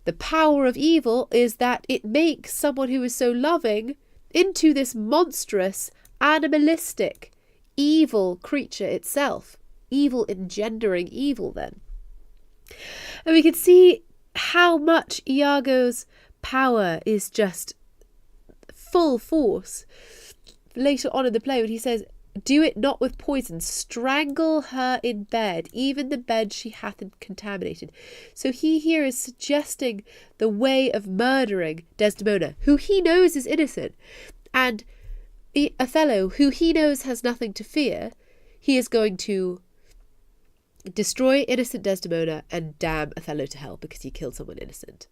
The power of evil is that it makes someone who is so loving into this monstrous, animalistic, evil creature itself. Evil engendering evil then. And we can see how much Iago's power is just full force later on in the play when he says, "Do it not with poison, strangle her in bed, even the bed she hath contaminated." So he here is suggesting the way of murdering Desdemona, who he knows is innocent, and Othello, who he knows has nothing to fear. He is going to destroy innocent Desdemona and damn Othello to hell because he killed someone innocent.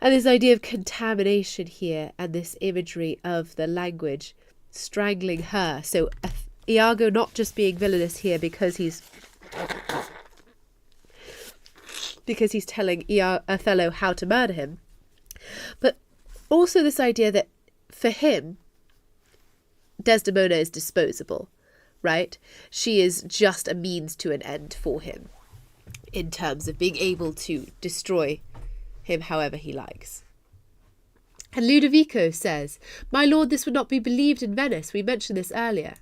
And this idea of contamination here, and this imagery of the language strangling her. So Iago not just being villainous here because he's telling Othello how to murder him, but also this idea that for him, Desdemona is disposable, right? She is just a means to an end for him in terms of being able to destroy him however he likes. And Ludovico says, "My lord, this would not be believed in Venice. We mentioned this earlier.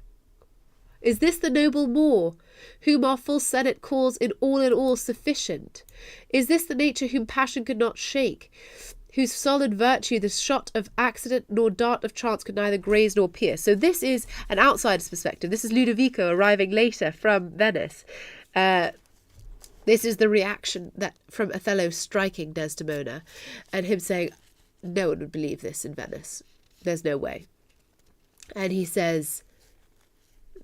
Is this the noble Moor, whom our full senate calls in all sufficient? Is this the nature whom passion could not shake, whose solid virtue the shot of accident nor dart of chance could neither graze nor pierce?" So this is an outsider's perspective. This is Ludovico arriving later from Venice. This is the reaction that from Othello striking Desdemona and him saying, "No one would believe this in Venice. There's no way." And he says,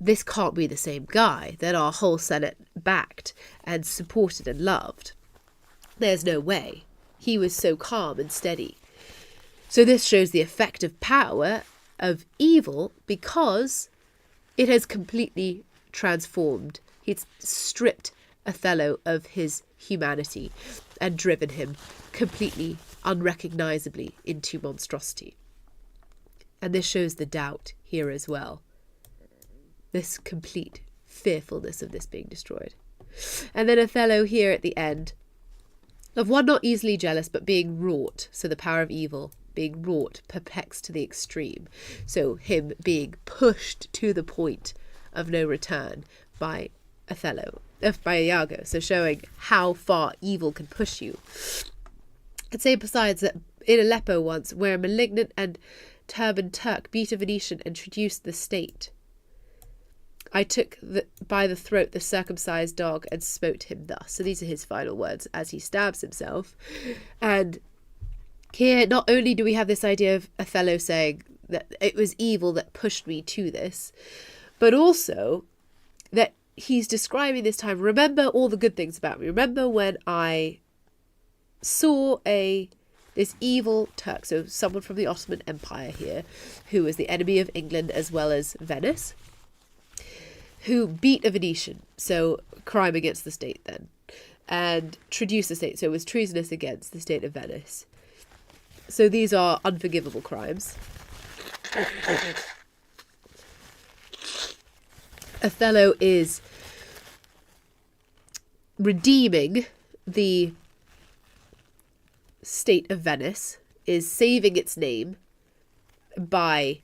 "This can't be the same guy that our whole Senate backed and supported and loved. There's no way. He was so calm and steady." So this shows the effect of power of evil because it has completely transformed. It's stripped Othello of his humanity and driven him completely unrecognisably into monstrosity. And this shows the doubt here as well. This complete fearfulness of this being destroyed. And then Othello here at the end, of one not easily jealous, but being wrought. So the power of evil, being wrought, perplexed to the extreme. So him being pushed to the point of no return by by Iago. So showing how far evil can push you. I'd say besides that in Aleppo once, where a malignant and turbaned Turk beat a Venetian and traduced the state, I took by the throat the circumcised dog and smote him thus. So these are his final words as he stabs himself. And here not only do we have this idea of Othello saying that it was evil that pushed me to this, but also that he's describing this time, remember all the good things about me. Remember when I saw this evil Turk, so someone from the Ottoman Empire here, who was the enemy of England as well as Venice, who beat a Venetian, so crime against the state then, and traduced the state, so it was treasonous against the state of Venice. So these are unforgivable crimes. Othello is redeeming the state of Venice, is saving its name by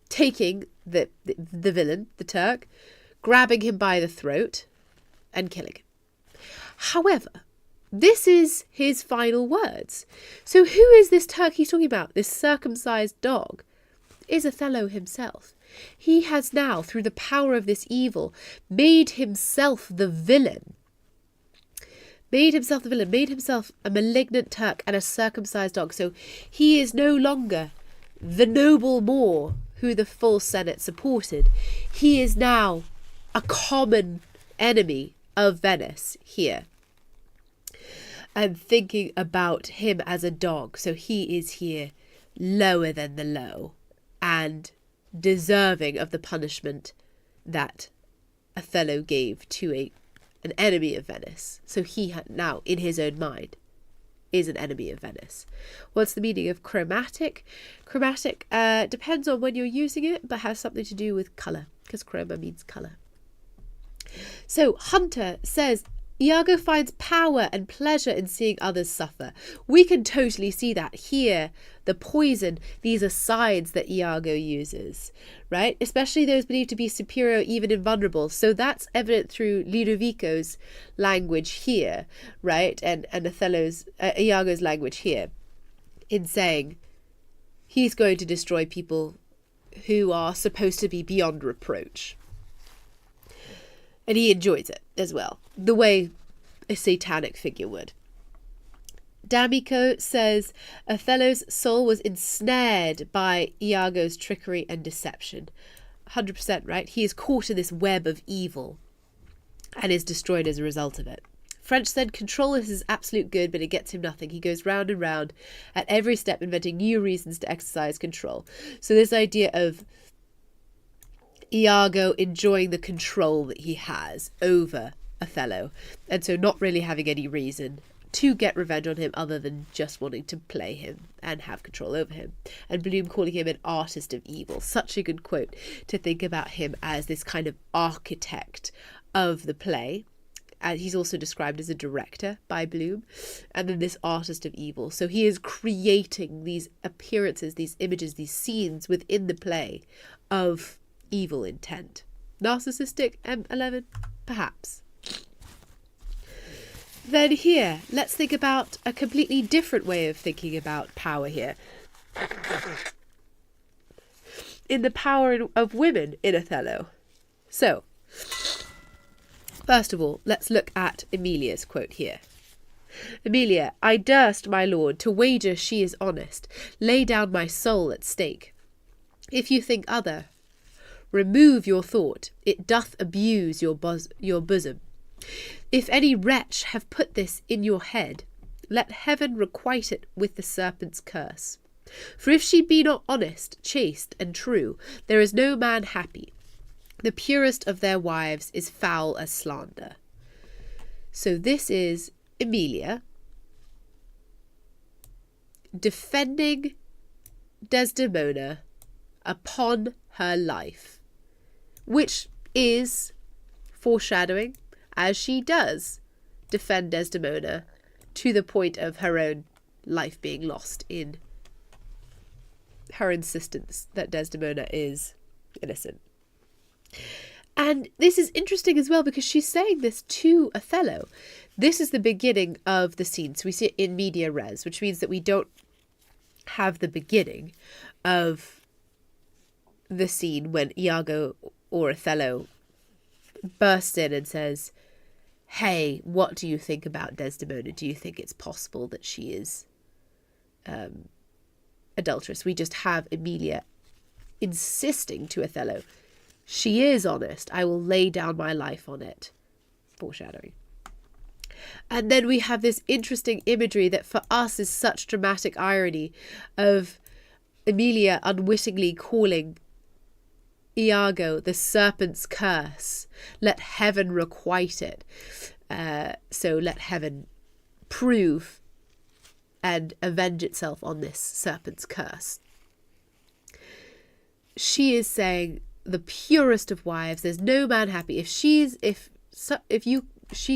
taking the villain, the Turk, grabbing him by the throat and killing him. However, this is his final words. So who is this Turk he's talking about? This circumcised dog is Othello himself. He has now, through the power of this evil, made himself the villain. Made himself a malignant Turk and a circumcised dog. So he is no longer the noble Moor who the full Senate supported. He is now a common enemy of Venice here. And thinking about him as a dog. So he is here lower than the low and deserving of the punishment that Othello gave to an enemy of Venice. So he had now, in his own mind, is an enemy of Venice. What's the meaning of chromatic? Chromatic depends on when you're using it, but has something to do with colour, because chroma means colour. So Hunter says, Iago finds power and pleasure in seeing others suffer. We can totally see that here. The poison, these asides that Iago uses, right? Especially those believed to be superior, even invulnerable. So that's evident through Ludovico's language here, right? And Othello's, Iago's language here, in saying he's going to destroy people who are supposed to be beyond reproach. And he enjoys it as well, the way a satanic figure would. D'Amico says Othello's soul was ensnared by Iago's trickery and deception. 100% right. He is caught in this web of evil and is destroyed as a result of it. French said control is his absolute good, but it gets him nothing. He goes round and round at every step, inventing new reasons to exercise control. So this idea of Iago enjoying the control that he has over Othello, and so not really having any reason to get revenge on him other than just wanting to play him and have control over him. And Bloom calling him an artist of evil. Such a good quote to think about him as this kind of architect of the play. And he's also described as a director by Bloom, and then this artist of evil. So he is creating these appearances, these images, these scenes within the play of evil intent. Narcissistic M11? Perhaps. Then here, let's think about a completely different way of thinking about power here. In the power of women in Othello. So, first of all, let's look at Emilia's quote here. Emilia, I durst, my lord, to wager she is honest, lay down my soul at stake. If you think other, remove your thought, it doth abuse your bosom. If any wretch have put this in your head, let heaven requite it with the serpent's curse. For if she be not honest, chaste, and true, there is no man happy. The purest of their wives is foul as slander. So this is Emilia defending Desdemona upon her life, which is foreshadowing, as she does defend Desdemona to the point of her own life being lost in her insistence that Desdemona is innocent. And this is interesting as well because she's saying this to Othello. This is the beginning of the scene. So we see it in media res, which means that we don't have the beginning of the scene when Iago or Othello bursts in and says, hey, what do you think about Desdemona? Do you think it's possible that she is adulterous? We just have Emilia insisting to Othello, she is honest. I will lay down my life on it. Foreshadowing. And then we have this interesting imagery that for us is such dramatic irony of Emilia unwittingly calling Iago the serpent's curse. Let heaven requite it. So let heaven prove and avenge itself on this serpent's curse. She is saying the purest of wives, there's no man happy. If she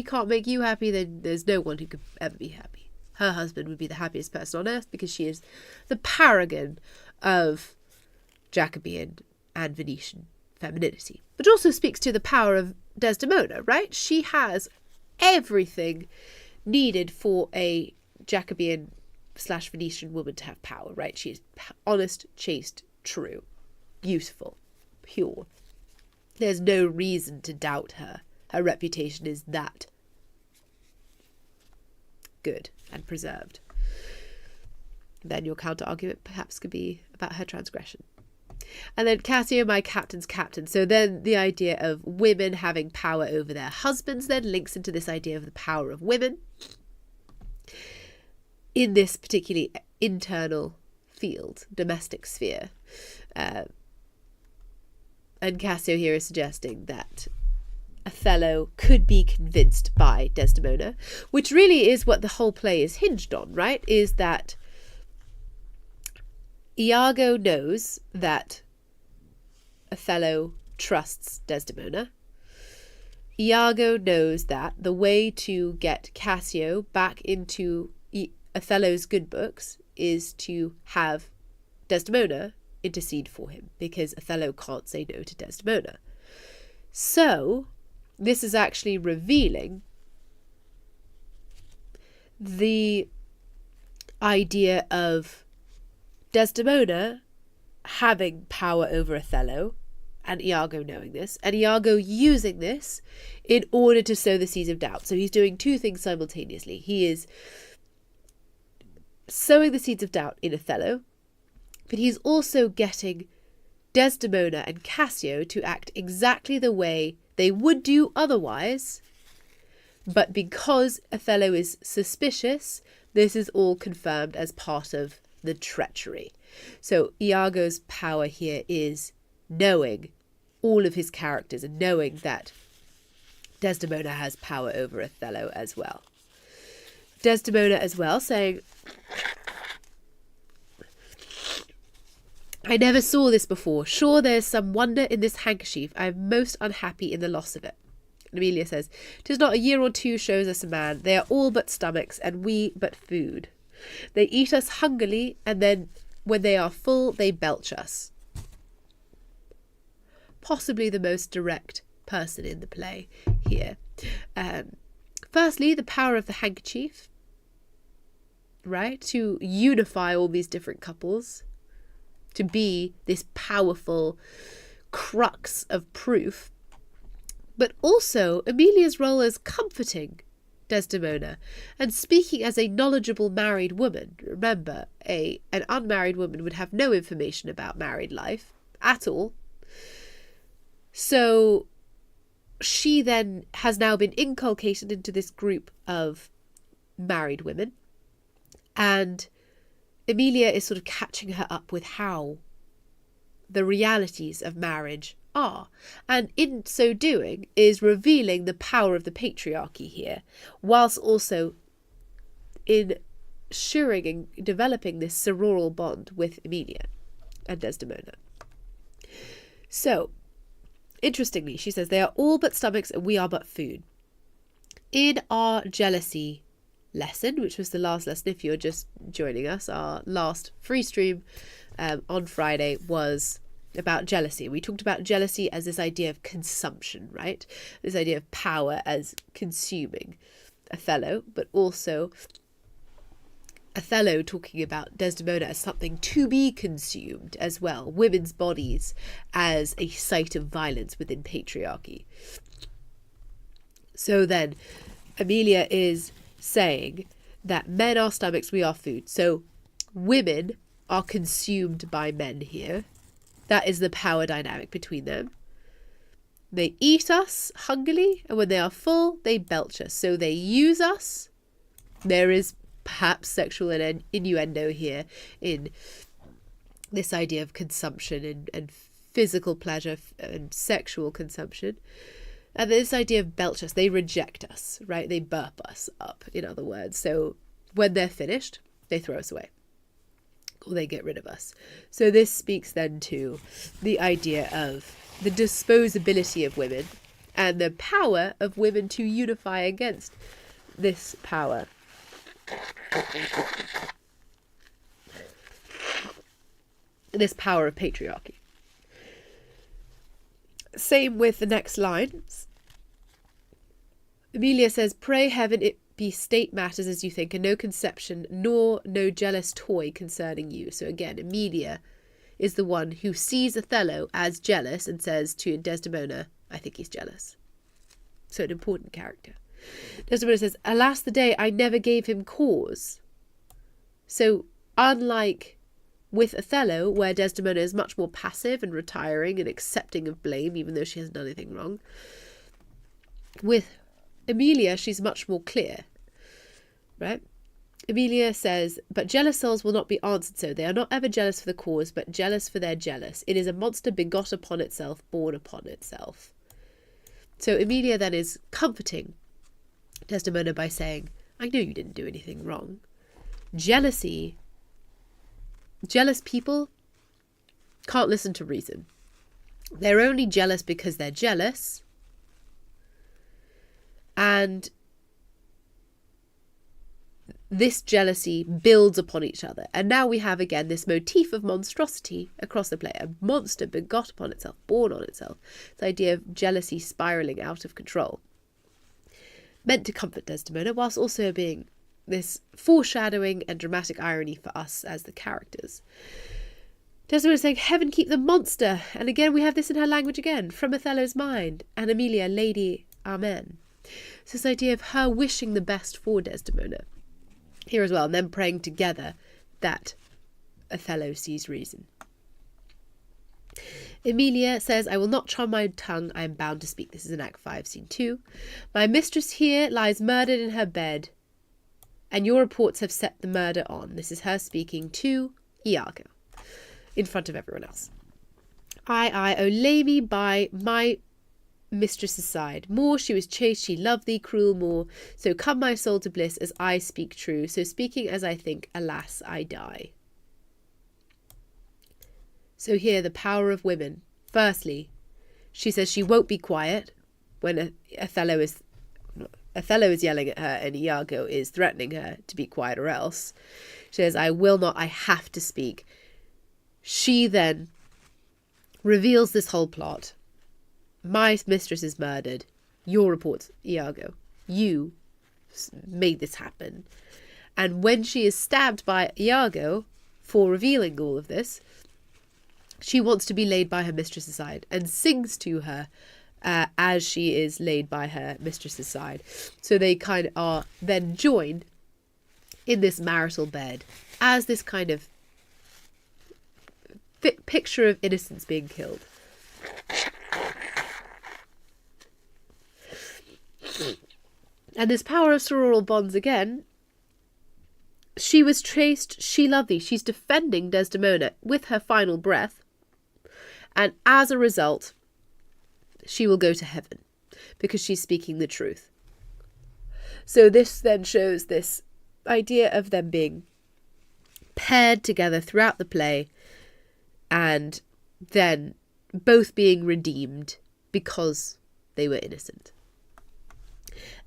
can't make you happy, then there's no one who could ever be happy. Her husband would be the happiest person on earth because she is the paragon of Jacobean and Venetian femininity. Which also speaks to the power of Desdemona, right? She has everything needed for a Jacobean / Venetian woman to have power, right? She is honest, chaste, true, beautiful, pure. There's no reason to doubt her. Her reputation is that good and preserved. Then your counter-argument perhaps could be about her transgression. And then Cassio, my captain's captain. So then the idea of women having power over their husbands then links into this idea of the power of women in this particularly internal field, domestic sphere. And Cassio here is suggesting that Othello could be convinced by Desdemona, which really is what the whole play is hinged on, right? Is that Iago knows that Othello trusts Desdemona. Iago knows that the way to get Cassio back into Othello's good books is to have Desdemona intercede for him, because Othello can't say no to Desdemona. So this is actually revealing the idea of Desdemona having power over Othello, and Iago knowing this, and Iago using this in order to sow the seeds of doubt. So he's doing two things simultaneously. He is sowing the seeds of doubt in Othello, but he's also getting Desdemona and Cassio to act exactly the way they would do otherwise. But because Othello is suspicious, this is all confirmed as part of the treachery. So Iago's power here is knowing all of his characters and knowing that Desdemona has power over Othello as well. Desdemona as well saying, I never saw this before. Sure, there's some wonder in this handkerchief. I am most unhappy in the loss of it. And Emilia says, 'Tis not a year or two shows us a man. They are all but stomachs, and we but food. They eat us hungrily, and then when they are full, they belch us. Possibly the most direct person in the play here. Firstly, the power of the handkerchief, right? To unify all these different couples, to be this powerful crux of proof. But also Emilia's role as comforting Desdemona and speaking as a knowledgeable married woman. Remember, an unmarried woman would have no information about married life at all. So she then has now been inculcated into this group of married women, and Emilia is sort of catching her up with how the realities of marriage are, and in so doing is revealing the power of the patriarchy here, whilst also ensuring and developing this sororal bond with Emilia and Desdemona. So, interestingly, she says, they are all but stomachs and we are but food. In our jealousy lesson, which was the last lesson if you're just joining us, our last free stream on Friday was about jealousy. We talked about jealousy as this idea of consumption, right? This idea of power as consuming Othello, but also Othello talking about Desdemona as something to be consumed as well. Women's bodies as a site of violence within patriarchy. So then Emilia is saying that men are stomachs, we are food. So women are consumed by men here. That is the power dynamic between them. They eat us hungrily, and when they are full, they belch us. So they use us. There is perhaps sexual innuendo here in this idea of consumption and physical pleasure and sexual consumption. And this idea of belch us, they reject us, right? They burp us up, in other words. So when they're finished, they throw us away. Or they get rid of us. So this speaks then to the idea of the disposability of women and the power of women to unify against this power. This power of patriarchy. Same with the next lines. Emilia says, pray heaven it be state matters as you think, and no conception nor no jealous toy concerning you. So again, Emilia is the one who sees Othello as jealous and says to Desdemona, I think he's jealous. So an important character. Desdemona says, alas the day I never gave him cause. So unlike with Othello, where Desdemona is much more passive and retiring and accepting of blame, even though she hasn't done anything wrong, with Emilia, she's much more clear, right? Emilia says, but jealous souls will not be answered so. They are not ever jealous for the cause, but jealous for their jealous. It is a monster begot upon itself, born upon itself. So Emilia then is comforting Desdemona by saying, I know you didn't do anything wrong. Jealous people can't listen to reason. They're only jealous because they're jealous. And this jealousy builds upon each other. And now we have again this motif of monstrosity across the play. A monster begot upon itself, born on itself. This idea of jealousy spiralling out of control. Meant to comfort Desdemona, whilst also being this foreshadowing and dramatic irony for us as the characters. Desdemona is saying, heaven keep the monster. And again we have this in her language again, from Othello's mind. And Emilia, Lady, Amen. So this idea of her wishing the best for Desdemona here as well, and then praying together that Othello sees reason. Emilia says, I will not charm my tongue, I am bound to speak. This is in Act 5, Scene 2. My mistress here lies murdered in her bed, and your reports have set the murder on. This is her speaking to Iago, in front of everyone else. Oh, lay me by my mistress's side. More she was chaste, she loved thee, cruel more. So come my soul to bliss, as I speak true. So speaking as I think, alas, I die. So here, the power of women. Firstly, she says she won't be quiet when Othello is yelling at her and Iago is threatening her to be quiet or else. She says, I will not, I have to speak. She then reveals this whole plot. My mistress is murdered. Your report, Iago. You made this happen. And when she is stabbed by Iago for revealing all of this, she wants to be laid by her mistress's side and sings to her as she is laid by her mistress's side. So they kind of are then joined in this marital bed as this kind of picture of innocence being killed. And this power of sororal bonds again. She was chaste, she loved thee. She's defending Desdemona with her final breath. And as a result, she will go to heaven because she's speaking the truth. So this then shows this idea of them being paired together throughout the play and then both being redeemed because they were innocent.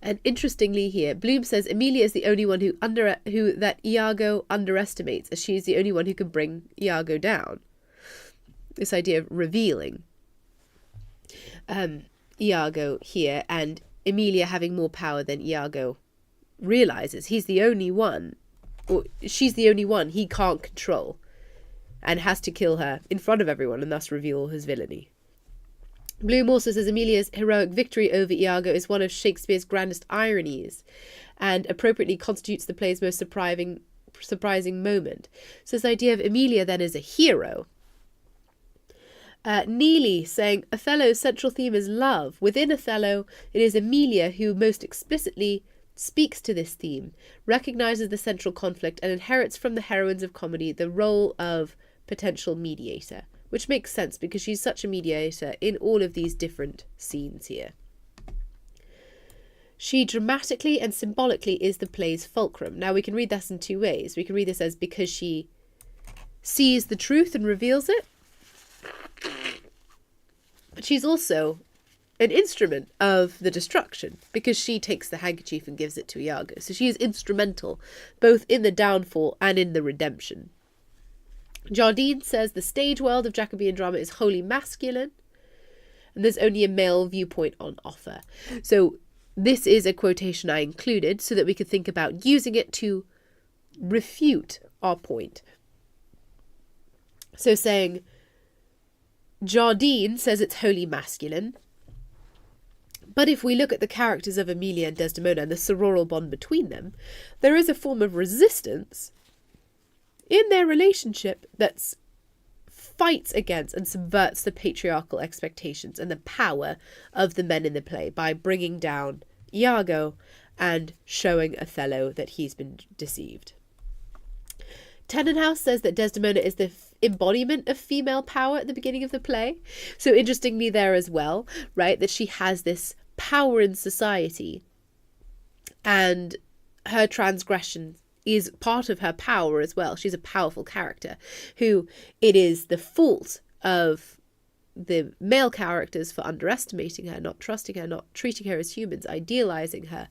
And interestingly here, Bloom says Emilia is the only one who that Iago underestimates, as she is the only one who can bring Iago down. This idea of revealing Iago here, and Emilia having more power than Iago realizes. He's the only one, or she's the only one he can't control, and has to kill her in front of everyone and thus reveal his villainy. Bloom also says Emilia's heroic victory over Iago is one of Shakespeare's grandest ironies and appropriately constitutes the play's most surprising moment. So this idea of Emilia then as a hero. Neely saying Othello's central theme is love. Within Othello, it is Emilia who most explicitly speaks to this theme, recognises the central conflict, and inherits from the heroines of comedy the role of potential mediator. Which makes sense because she's such a mediator in all of these different scenes here. She dramatically and symbolically is the play's fulcrum. Now we can read this in two ways. We can read this as because she sees the truth and reveals it. But she's also an instrument of the destruction because she takes the handkerchief and gives it to Iago. So she is instrumental both in the downfall and in the redemption. Jardine says the stage world of Jacobean drama is wholly masculine and there's only a male viewpoint on offer. So this is a quotation I included so that we could think about using it to refute our point. So saying Jardine says it's wholly masculine, but if we look at the characters of Emilia and Desdemona and the sororal bond between them, there is a form of resistance in their relationship that fights against and subverts the patriarchal expectations and the power of the men in the play by bringing down Iago and showing Othello that he's been deceived. Tenenhouse says that Desdemona is the embodiment of female power at the beginning of the play. So interestingly there as well, right, that she has this power in society and her transgression is part of her power as well. She's a powerful character who it is the fault of the male characters for underestimating her, not trusting her, not treating her as humans, idealizing her,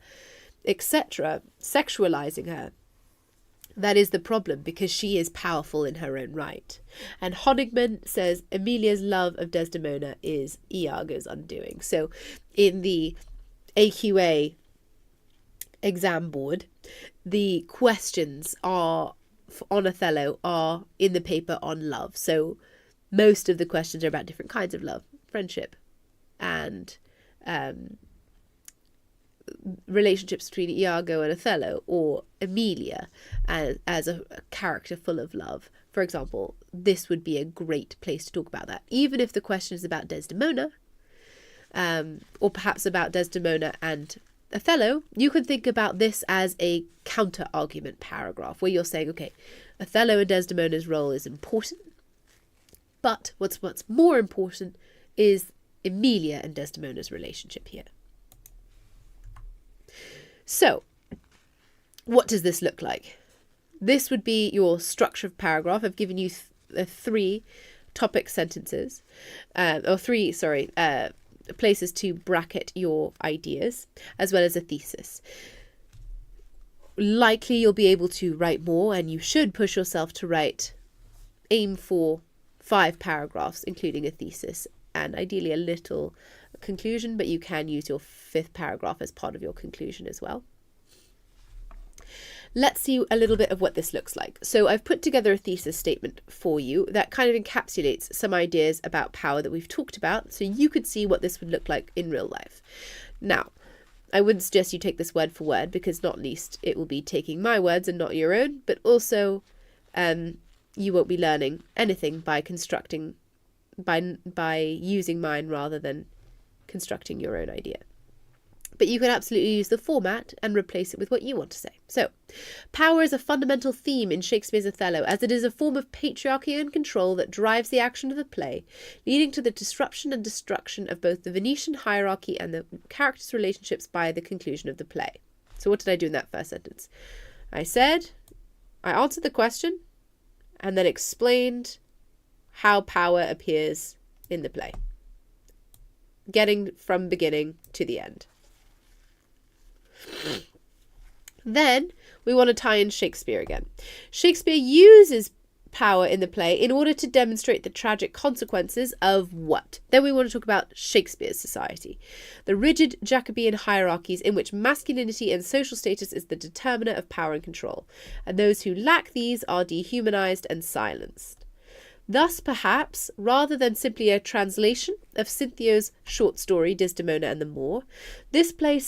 etc., sexualizing her. That is the problem, because she is powerful in her own right. And Honigman says Emilia's love of Desdemona is Iago's undoing. So in the AQA exam board, the questions are on Othello are in the paper on love. So most of the questions are about different kinds of love, friendship, and relationships between Iago and Othello, or Emilia as a character full of love. For example, this would be a great place to talk about that. Even if the question is about Desdemona, or perhaps about Desdemona and Othello, you can think about this as a counter-argument paragraph where you're saying, okay, Othello and Desdemona's role is important, but what's more important is Emilia and Desdemona's relationship here. So, what does this look like? This would be your structure of paragraph. I've given you three topic sentences, places to bracket your ideas, as well as a thesis. Likely you'll be able to write more, and you should push yourself to aim for 5 paragraphs, including a thesis, and ideally a little conclusion, but you can use your 5th paragraph as part of your conclusion as well. Let's see a little bit of what this looks like. So I've put together a thesis statement for you that kind of encapsulates some ideas about power that we've talked about, so you could see what this would look like in real life. Now, I wouldn't suggest you take this word for word, because not least it will be taking my words and not your own, but also you won't be learning anything by using mine rather than constructing your own idea. But you can absolutely use the format and replace it with what you want to say. So, power is a fundamental theme in Shakespeare's Othello, as it is a form of patriarchy and control that drives the action of the play, leading to the disruption and destruction of both the Venetian hierarchy and the characters' relationships by the conclusion of the play. So what did I do in that first sentence? I answered the question and then explained how power appears in the play, getting from beginning to the end. Then we want to tie in Shakespeare again. Shakespeare uses power in the play in order to demonstrate the tragic consequences of what? Then we want to talk about Shakespeare's society. The rigid Jacobean hierarchies in which masculinity and social status is the determiner of power and control, and those who lack these are dehumanized and silenced. Thus, perhaps, rather than simply a translation of Cinthio's short story, Desdemona and the Moor, this play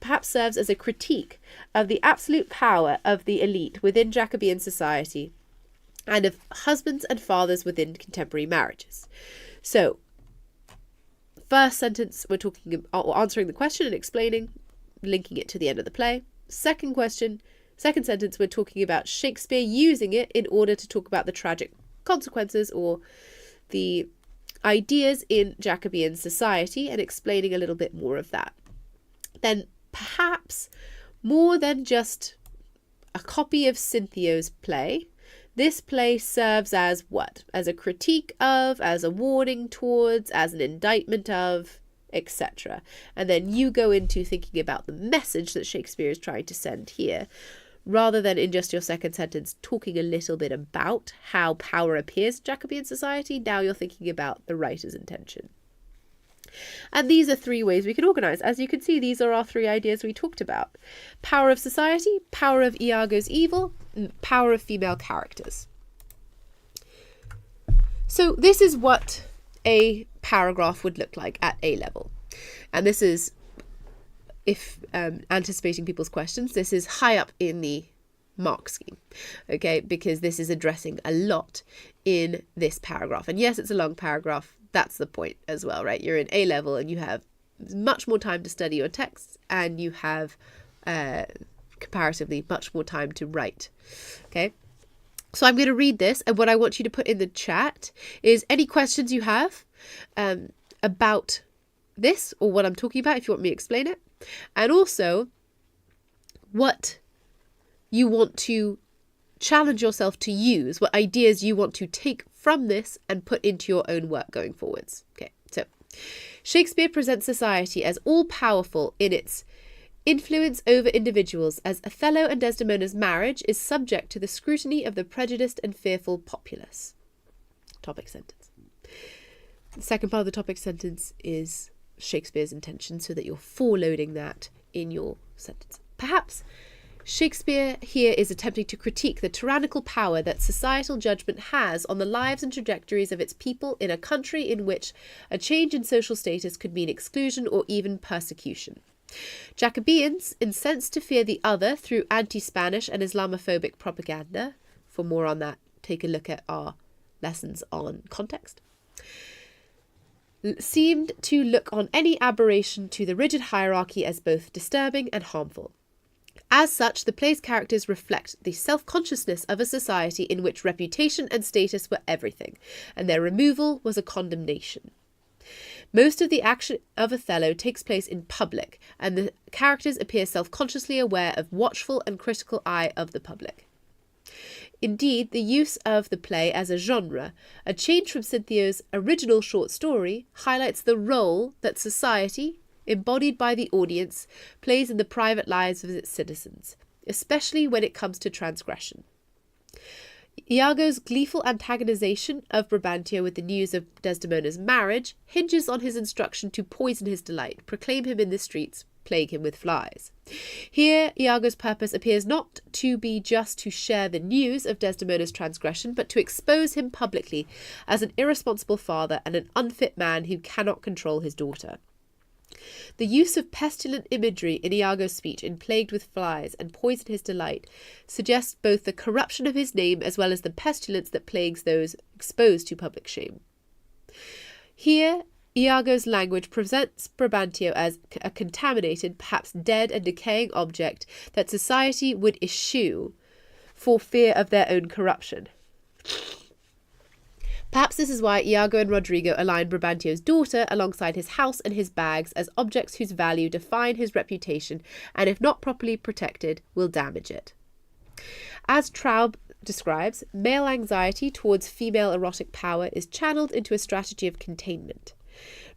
perhaps serves as a critique of the absolute power of the elite within Jacobean society and of husbands and fathers within contemporary marriages. So, first sentence, we're answering the question and explaining, linking it to the end of the play. Second sentence, we're talking about Shakespeare using it in order to talk about the tragic consequences or the ideas in Jacobean society and explaining a little bit more of that. Then perhaps more than just a copy of Cinthio's play, this play serves as what? As a critique of, as a warning towards, as an indictment of, etc. And then you go into thinking about the message that Shakespeare is trying to send here, rather than in just your second sentence talking a little bit about how power appears in Jacobean society. Now you're thinking about the writer's intention. And these are 3 ways we can organise. As you can see, these are our 3 ideas we talked about. Power of society, power of Iago's evil, and power of female characters. So this is what a paragraph would look like at A level. And this is, if anticipating people's questions, this is high up in the mark scheme, okay, because this is addressing a lot in this paragraph. And yes, it's a long paragraph. That's the point as well, right? You're in A level and you have much more time to study your texts, and you have comparatively much more time to write. Okay, so I'm going to read this, and what I want you to put in the chat is any questions you have about this or what I'm talking about, if you want me to explain it, and also what you want to challenge yourself to use, what ideas you want to take from this and put into your own work going forwards. Okay, so Shakespeare presents society as all-powerful in its influence over individuals, as Othello and Desdemona's marriage is subject to the scrutiny of the prejudiced and fearful populace. Topic sentence. The second part of the topic sentence is Shakespeare's intention, so that you're forloading that in your sentence. Perhaps Shakespeare here is attempting to critique the tyrannical power that societal judgment has on the lives and trajectories of its people in a country in which a change in social status could mean exclusion or even persecution. Jacobeans, incensed to fear the other through anti-Spanish and Islamophobic propaganda, for more on that, take a look at our lessons on context, seemed to look on any aberration to the rigid hierarchy as both disturbing and harmful. As such, the play's characters reflect the self-consciousness of a society in which reputation and status were everything, and their removal was a condemnation. Most of the action of Othello takes place in public, and the characters appear self-consciously aware of watchful and critical eye of the public. Indeed, the use of the play as a genre, a change from Cinthio's original short story, highlights the role that society, embodied by the audience, plays in the private lives of its citizens, especially when it comes to transgression. Iago's gleeful antagonization of Brabantio with the news of Desdemona's marriage hinges on his instruction to poison his delight, proclaim him in the streets, plague him with flies. Here, Iago's purpose appears not to be just to share the news of Desdemona's transgression, but to expose him publicly as an irresponsible father and an unfit man who cannot control his daughter. The use of pestilent imagery in Iago's speech in Plagued with Flies and Poison His Delight suggests both the corruption of his name as well as the pestilence that plagues those exposed to public shame. Here, Iago's language presents Brabantio as a contaminated, perhaps dead and decaying object that society would eschew for fear of their own corruption. Perhaps this is why Iago and Rodrigo align Brabantio's daughter alongside his house and his bags as objects whose value define his reputation and, if not properly protected, will damage it. As Traub describes, male anxiety towards female erotic power is channeled into a strategy of containment.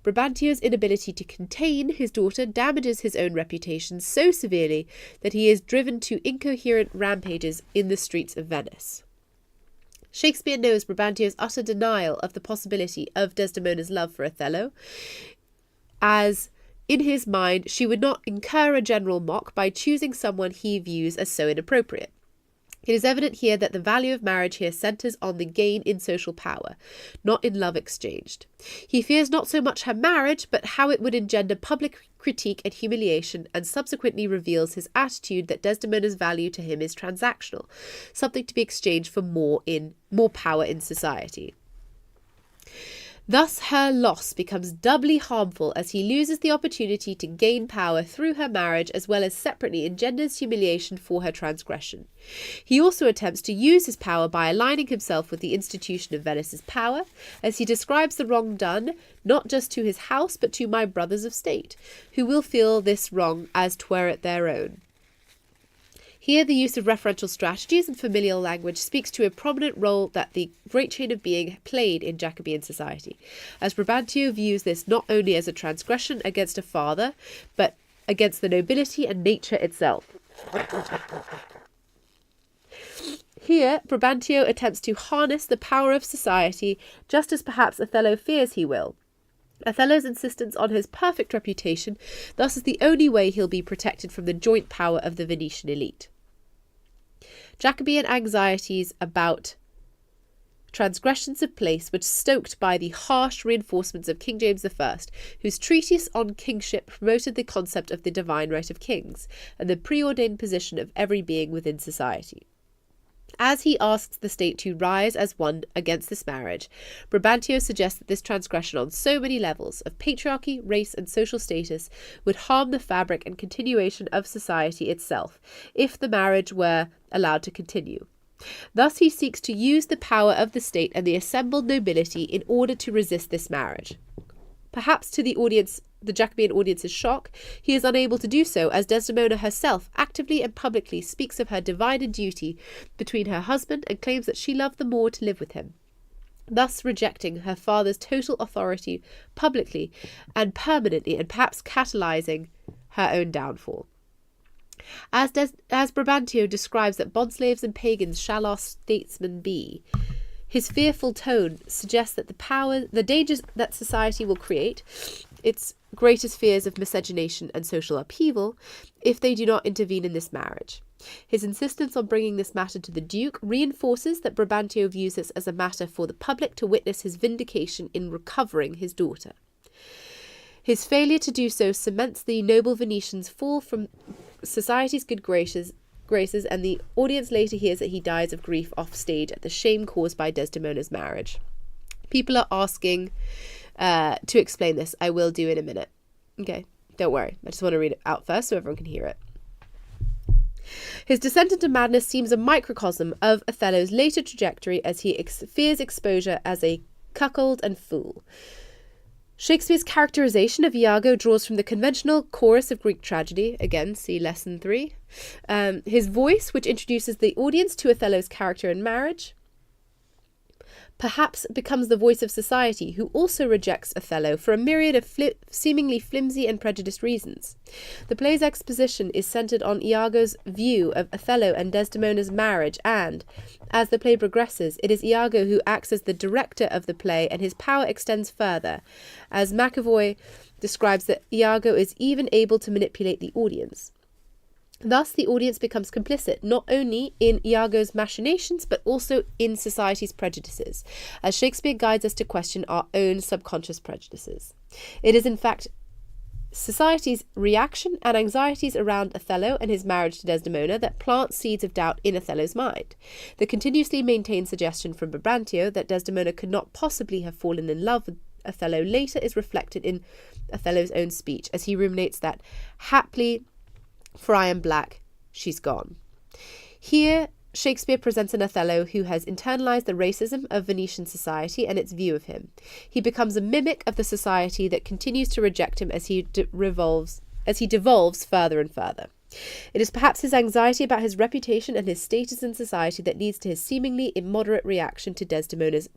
Brabantio's inability to contain his daughter damages his own reputation so severely that he is driven to incoherent rampages in the streets of Venice. Shakespeare knows Brabantio's utter denial of the possibility of Desdemona's love for Othello, as in his mind she would not incur a general mock by choosing someone he views as so inappropriate. It is evident here that the value of marriage here centres on the gain in social power, not in love exchanged. He fears not so much her marriage, but how it would engender public critique and humiliation, and subsequently reveals his attitude that Desdemona's value to him is transactional, something to be exchanged for more power in society. Thus her loss becomes doubly harmful as he loses the opportunity to gain power through her marriage, as well as separately engenders humiliation for her transgression. He also attempts to use his power by aligning himself with the institution of Venice's power, as he describes the wrong done, not just to his house, but to my brothers of state, who will feel this wrong as 'twere it their own. Here, the use of referential strategies and familial language speaks to a prominent role that the great chain of being played in Jacobean society, as Brabantio views this not only as a transgression against a father, but against the nobility and nature itself. Here, Brabantio attempts to harness the power of society, just as perhaps Othello fears he will. Othello's insistence on his perfect reputation thus is the only way he'll be protected from the joint power of the Venetian elite. Jacobean anxieties about transgressions of place were stoked by the harsh reinforcements of King James I, whose treatise on kingship promoted the concept of the divine right of kings and the preordained position of every being within society. As he asks the state to rise as one against this marriage, Brabantio suggests that this transgression on so many levels of patriarchy, race, and social status would harm the fabric and continuation of society itself if the marriage were allowed to continue. Thus he seeks to use the power of the state and the assembled nobility in order to resist this marriage. Perhaps to the Jacobean audience's shock, he is unable to do so, as Desdemona herself actively and publicly speaks of her divided duty between her husband and claims that she loved the more to live with him, thus rejecting her father's total authority publicly and permanently, and perhaps catalysing her own downfall. As Brabantio describes that bondslaves and pagans shall our statesmen be, his fearful tone suggests that the dangers that society will create, its greatest fears of miscegenation and social upheaval, if they do not intervene in this marriage. His insistence on bringing this matter to the Duke reinforces that Brabantio views this as a matter for the public to witness his vindication in recovering his daughter. His failure to do so cements the noble Venetians' fall from society's good graces, and the audience later hears that he dies of grief off stage at the shame caused by Desdemona's marriage. People are asking to explain this. I will do in a minute. Okay, don't worry. I just want to read it out first so everyone can hear it. His descent into madness seems a microcosm of Othello's later trajectory as he fears exposure as a cuckold and fool. Shakespeare's characterization of Iago draws from the conventional chorus of Greek tragedy, again, see lesson 3. His voice, which introduces the audience to Othello's character and marriage, perhaps becomes the voice of society, who also rejects Othello for a myriad of seemingly flimsy and prejudiced reasons. The play's exposition is centred on Iago's view of Othello and Desdemona's marriage, and, as the play progresses, it is Iago who acts as the director of the play, and his power extends further, as McAvoy describes that Iago is even able to manipulate the audience. Thus, the audience becomes complicit not only in Iago's machinations, but also in society's prejudices, as Shakespeare guides us to question our own subconscious prejudices. It is, in fact, society's reaction and anxieties around Othello and his marriage to Desdemona that plant seeds of doubt in Othello's mind. The continuously maintained suggestion from Brabantio that Desdemona could not possibly have fallen in love with Othello later is reflected in Othello's own speech, as he ruminates that, haply, for I am black, she's gone. Here, Shakespeare presents an Othello who has internalized the racism of Venetian society and its view of him. He becomes a mimic of the society that continues to reject him as he devolves further and further. It is perhaps his anxiety about his reputation and his status in society that leads to his seemingly immoderate reaction to Desdemona's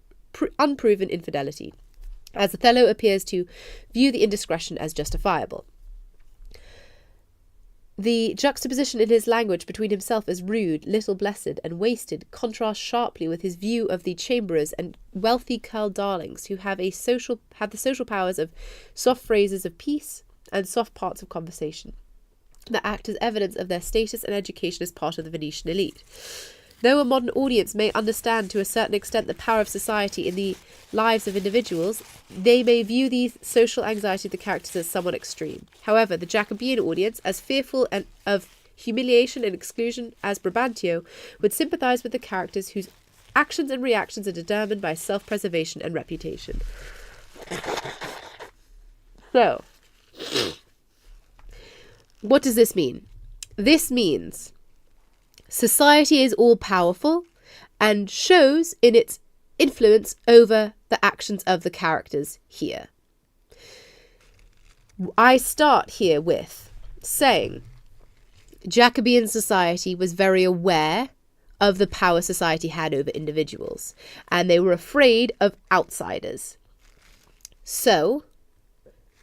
unproven infidelity, as Othello appears to view the indiscretion as justifiable. The juxtaposition in his language between himself as rude, little blessed, and wasted contrasts sharply with his view of the chamberers and wealthy curled darlings who have the social powers of soft phrases of peace and soft parts of conversation that act as evidence of their status and education as part of the Venetian elite. Though a modern audience may understand to a certain extent the power of society in the lives of individuals, they may view these social anxiety of the characters as somewhat extreme. However, the Jacobean audience, as fearful of humiliation and exclusion as Brabantio, would sympathise with the characters whose actions and reactions are determined by self-preservation and reputation. So, what does this mean? This means society is all-powerful and shows in its influence over the actions of the characters here. I start here with saying Jacobean society was very aware of the power society had over individuals, and they were afraid of outsiders. So,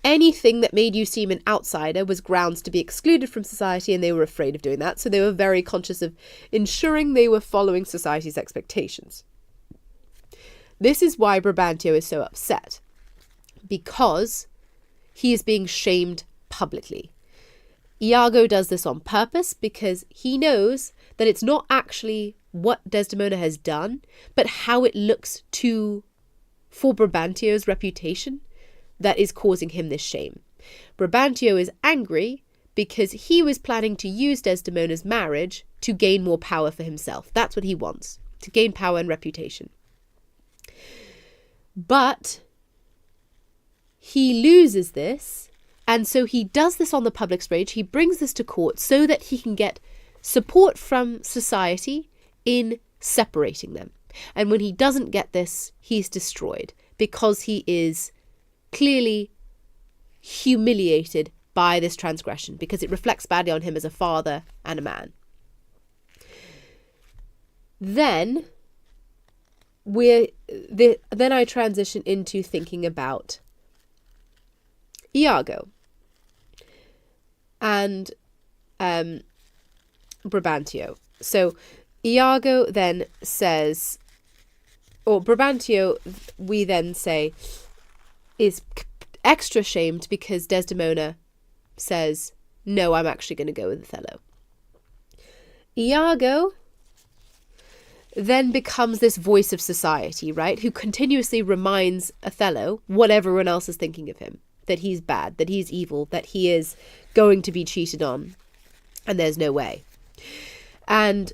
anything that made you seem an outsider was grounds to be excluded from society, and they were afraid of doing that, so they were very conscious of ensuring they were following society's expectations. This is why Brabantio is so upset, because he is being shamed publicly. Iago does this on purpose because he knows that it's not actually what Desdemona has done, but how it looks for Brabantio's reputation that is causing him this shame. Brabantio is angry because he was planning to use Desdemona's marriage to gain more power for himself. That's what he wants, to gain power and reputation. But he loses this, and so he does this on the public stage. He brings this to court so that he can get support from society in separating them. And when he doesn't get this, he's destroyed because he is clearly humiliated by this transgression, because it reflects badly on him as a father and a man. Then I transition into thinking about Iago and Brabantio. So Iago then says, or Brabantio, we then say, is extra shamed because Desdemona says, no, I'm actually going to go with Othello. Iago then becomes this voice of society, right? Who continuously reminds Othello what everyone else is thinking of him. That he's bad, that he's evil, that he is going to be cheated on. And there's no way. And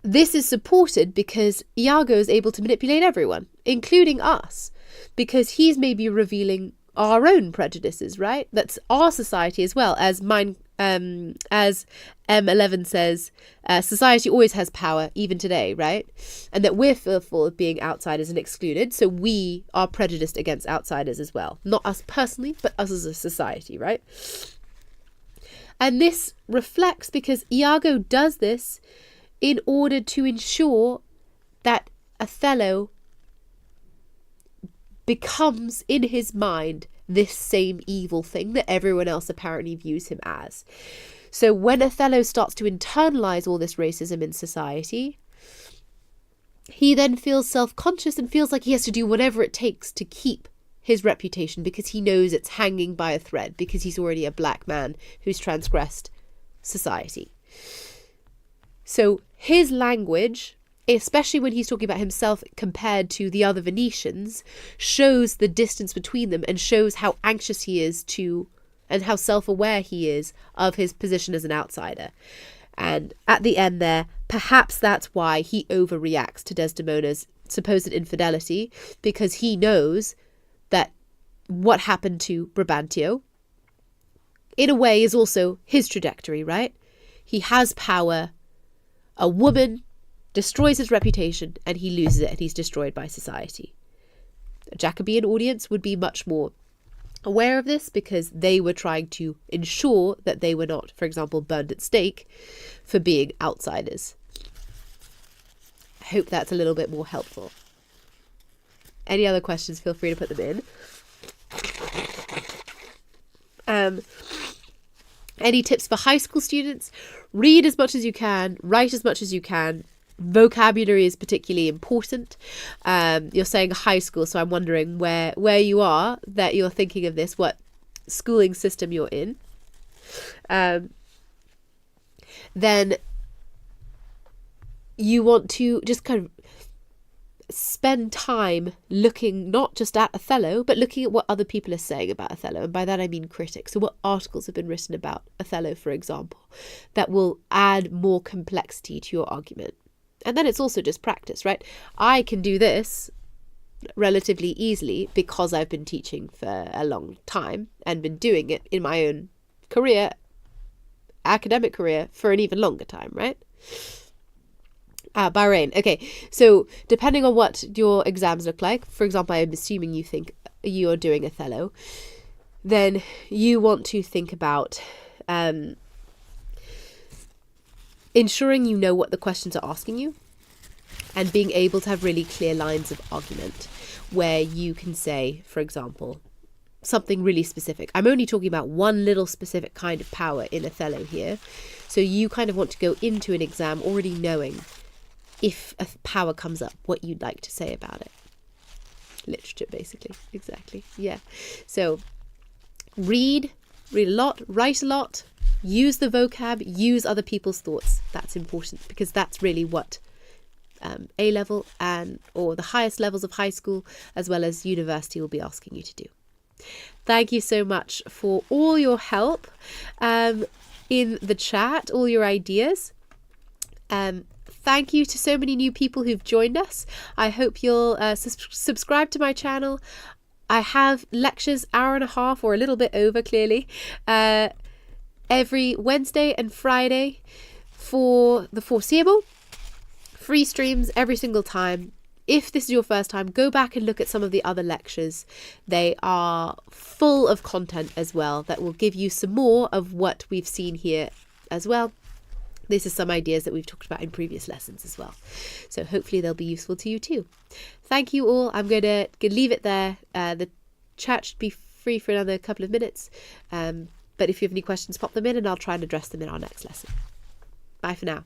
this is supported because Iago is able to manipulate everyone, including us. Because he's maybe revealing our own prejudices, right? That's our society as well. As M11 says, society always has power, even today, right? And that we're fearful of being outsiders and excluded, so we are prejudiced against outsiders as well. Not us personally, but us as a society, right? And this reflects because Iago does this in order to ensure that Othello becomes in his mind this same evil thing that everyone else apparently views him as. So when Othello starts to internalize all this racism in society, he then feels self-conscious and feels like he has to do whatever it takes to keep his reputation, because he knows it's hanging by a thread, because he's already a black man who's transgressed society. So his language, especially when he's talking about himself compared to the other Venetians, shows the distance between them and shows how anxious he is to, and how self-aware he is of his position as an outsider. And at the end there, perhaps that's why he overreacts to Desdemona's supposed infidelity, because he knows that what happened to Brabantio, in a way, is also his trajectory, right? He has power. A woman destroys his reputation and he loses it and he's destroyed by society. A Jacobean audience would be much more aware of this because they were trying to ensure that they were not, for example, burned at stake for being outsiders. I hope that's a little bit more helpful. Any other questions, feel free to put them in. Any tips for high school students? Read as much as you can, write as much as you can. Vocabulary is particularly important. You're saying high school, so I'm wondering where you are that you're thinking of this, what schooling system you're in. Then you want to just kind of spend time looking not just at Othello, but looking at what other people are saying about Othello. And by that I mean critics. So what articles have been written about Othello, for example, that will add more complexity to your argument. And then it's also just practice, right? I can do this relatively easily because I've been teaching for a long time and been doing it in my own career, academic career, for an even longer time, right? Bahrain. Okay, so depending on what your exams look like, for example, I'm assuming you think you're doing Othello, then you want to think about ensuring you know what the questions are asking you and being able to have really clear lines of argument where you can say, for example, something really specific. I'm only talking about one little specific kind of power in Othello here. So you kind of want to go into an exam already knowing if a power comes up, what you'd like to say about it. Literature, basically. Exactly. Yeah. So read a lot, write a lot, use the vocab, use other people's thoughts. That's important because that's really what A-level or the highest levels of high school as well as university will be asking you to do. Thank you so much for all your help in the chat, all your ideas. Thank you to so many new people who've joined us. I hope you'll subscribe to my channel. I have lectures, hour and a half or a little bit over, clearly, every Wednesday and Friday for the foreseeable. Free streams every single time. If this is your first time, go back and look at some of the other lectures. They are full of content as well that will give you some more of what we've seen here as well. This is some ideas that we've talked about in previous lessons as well. So hopefully they'll be useful to you too. Thank you all. I'm going to leave it there. The chat should be free for another couple of minutes. But if you have any questions, pop them in and I'll try and address them in our next lesson. Bye for now.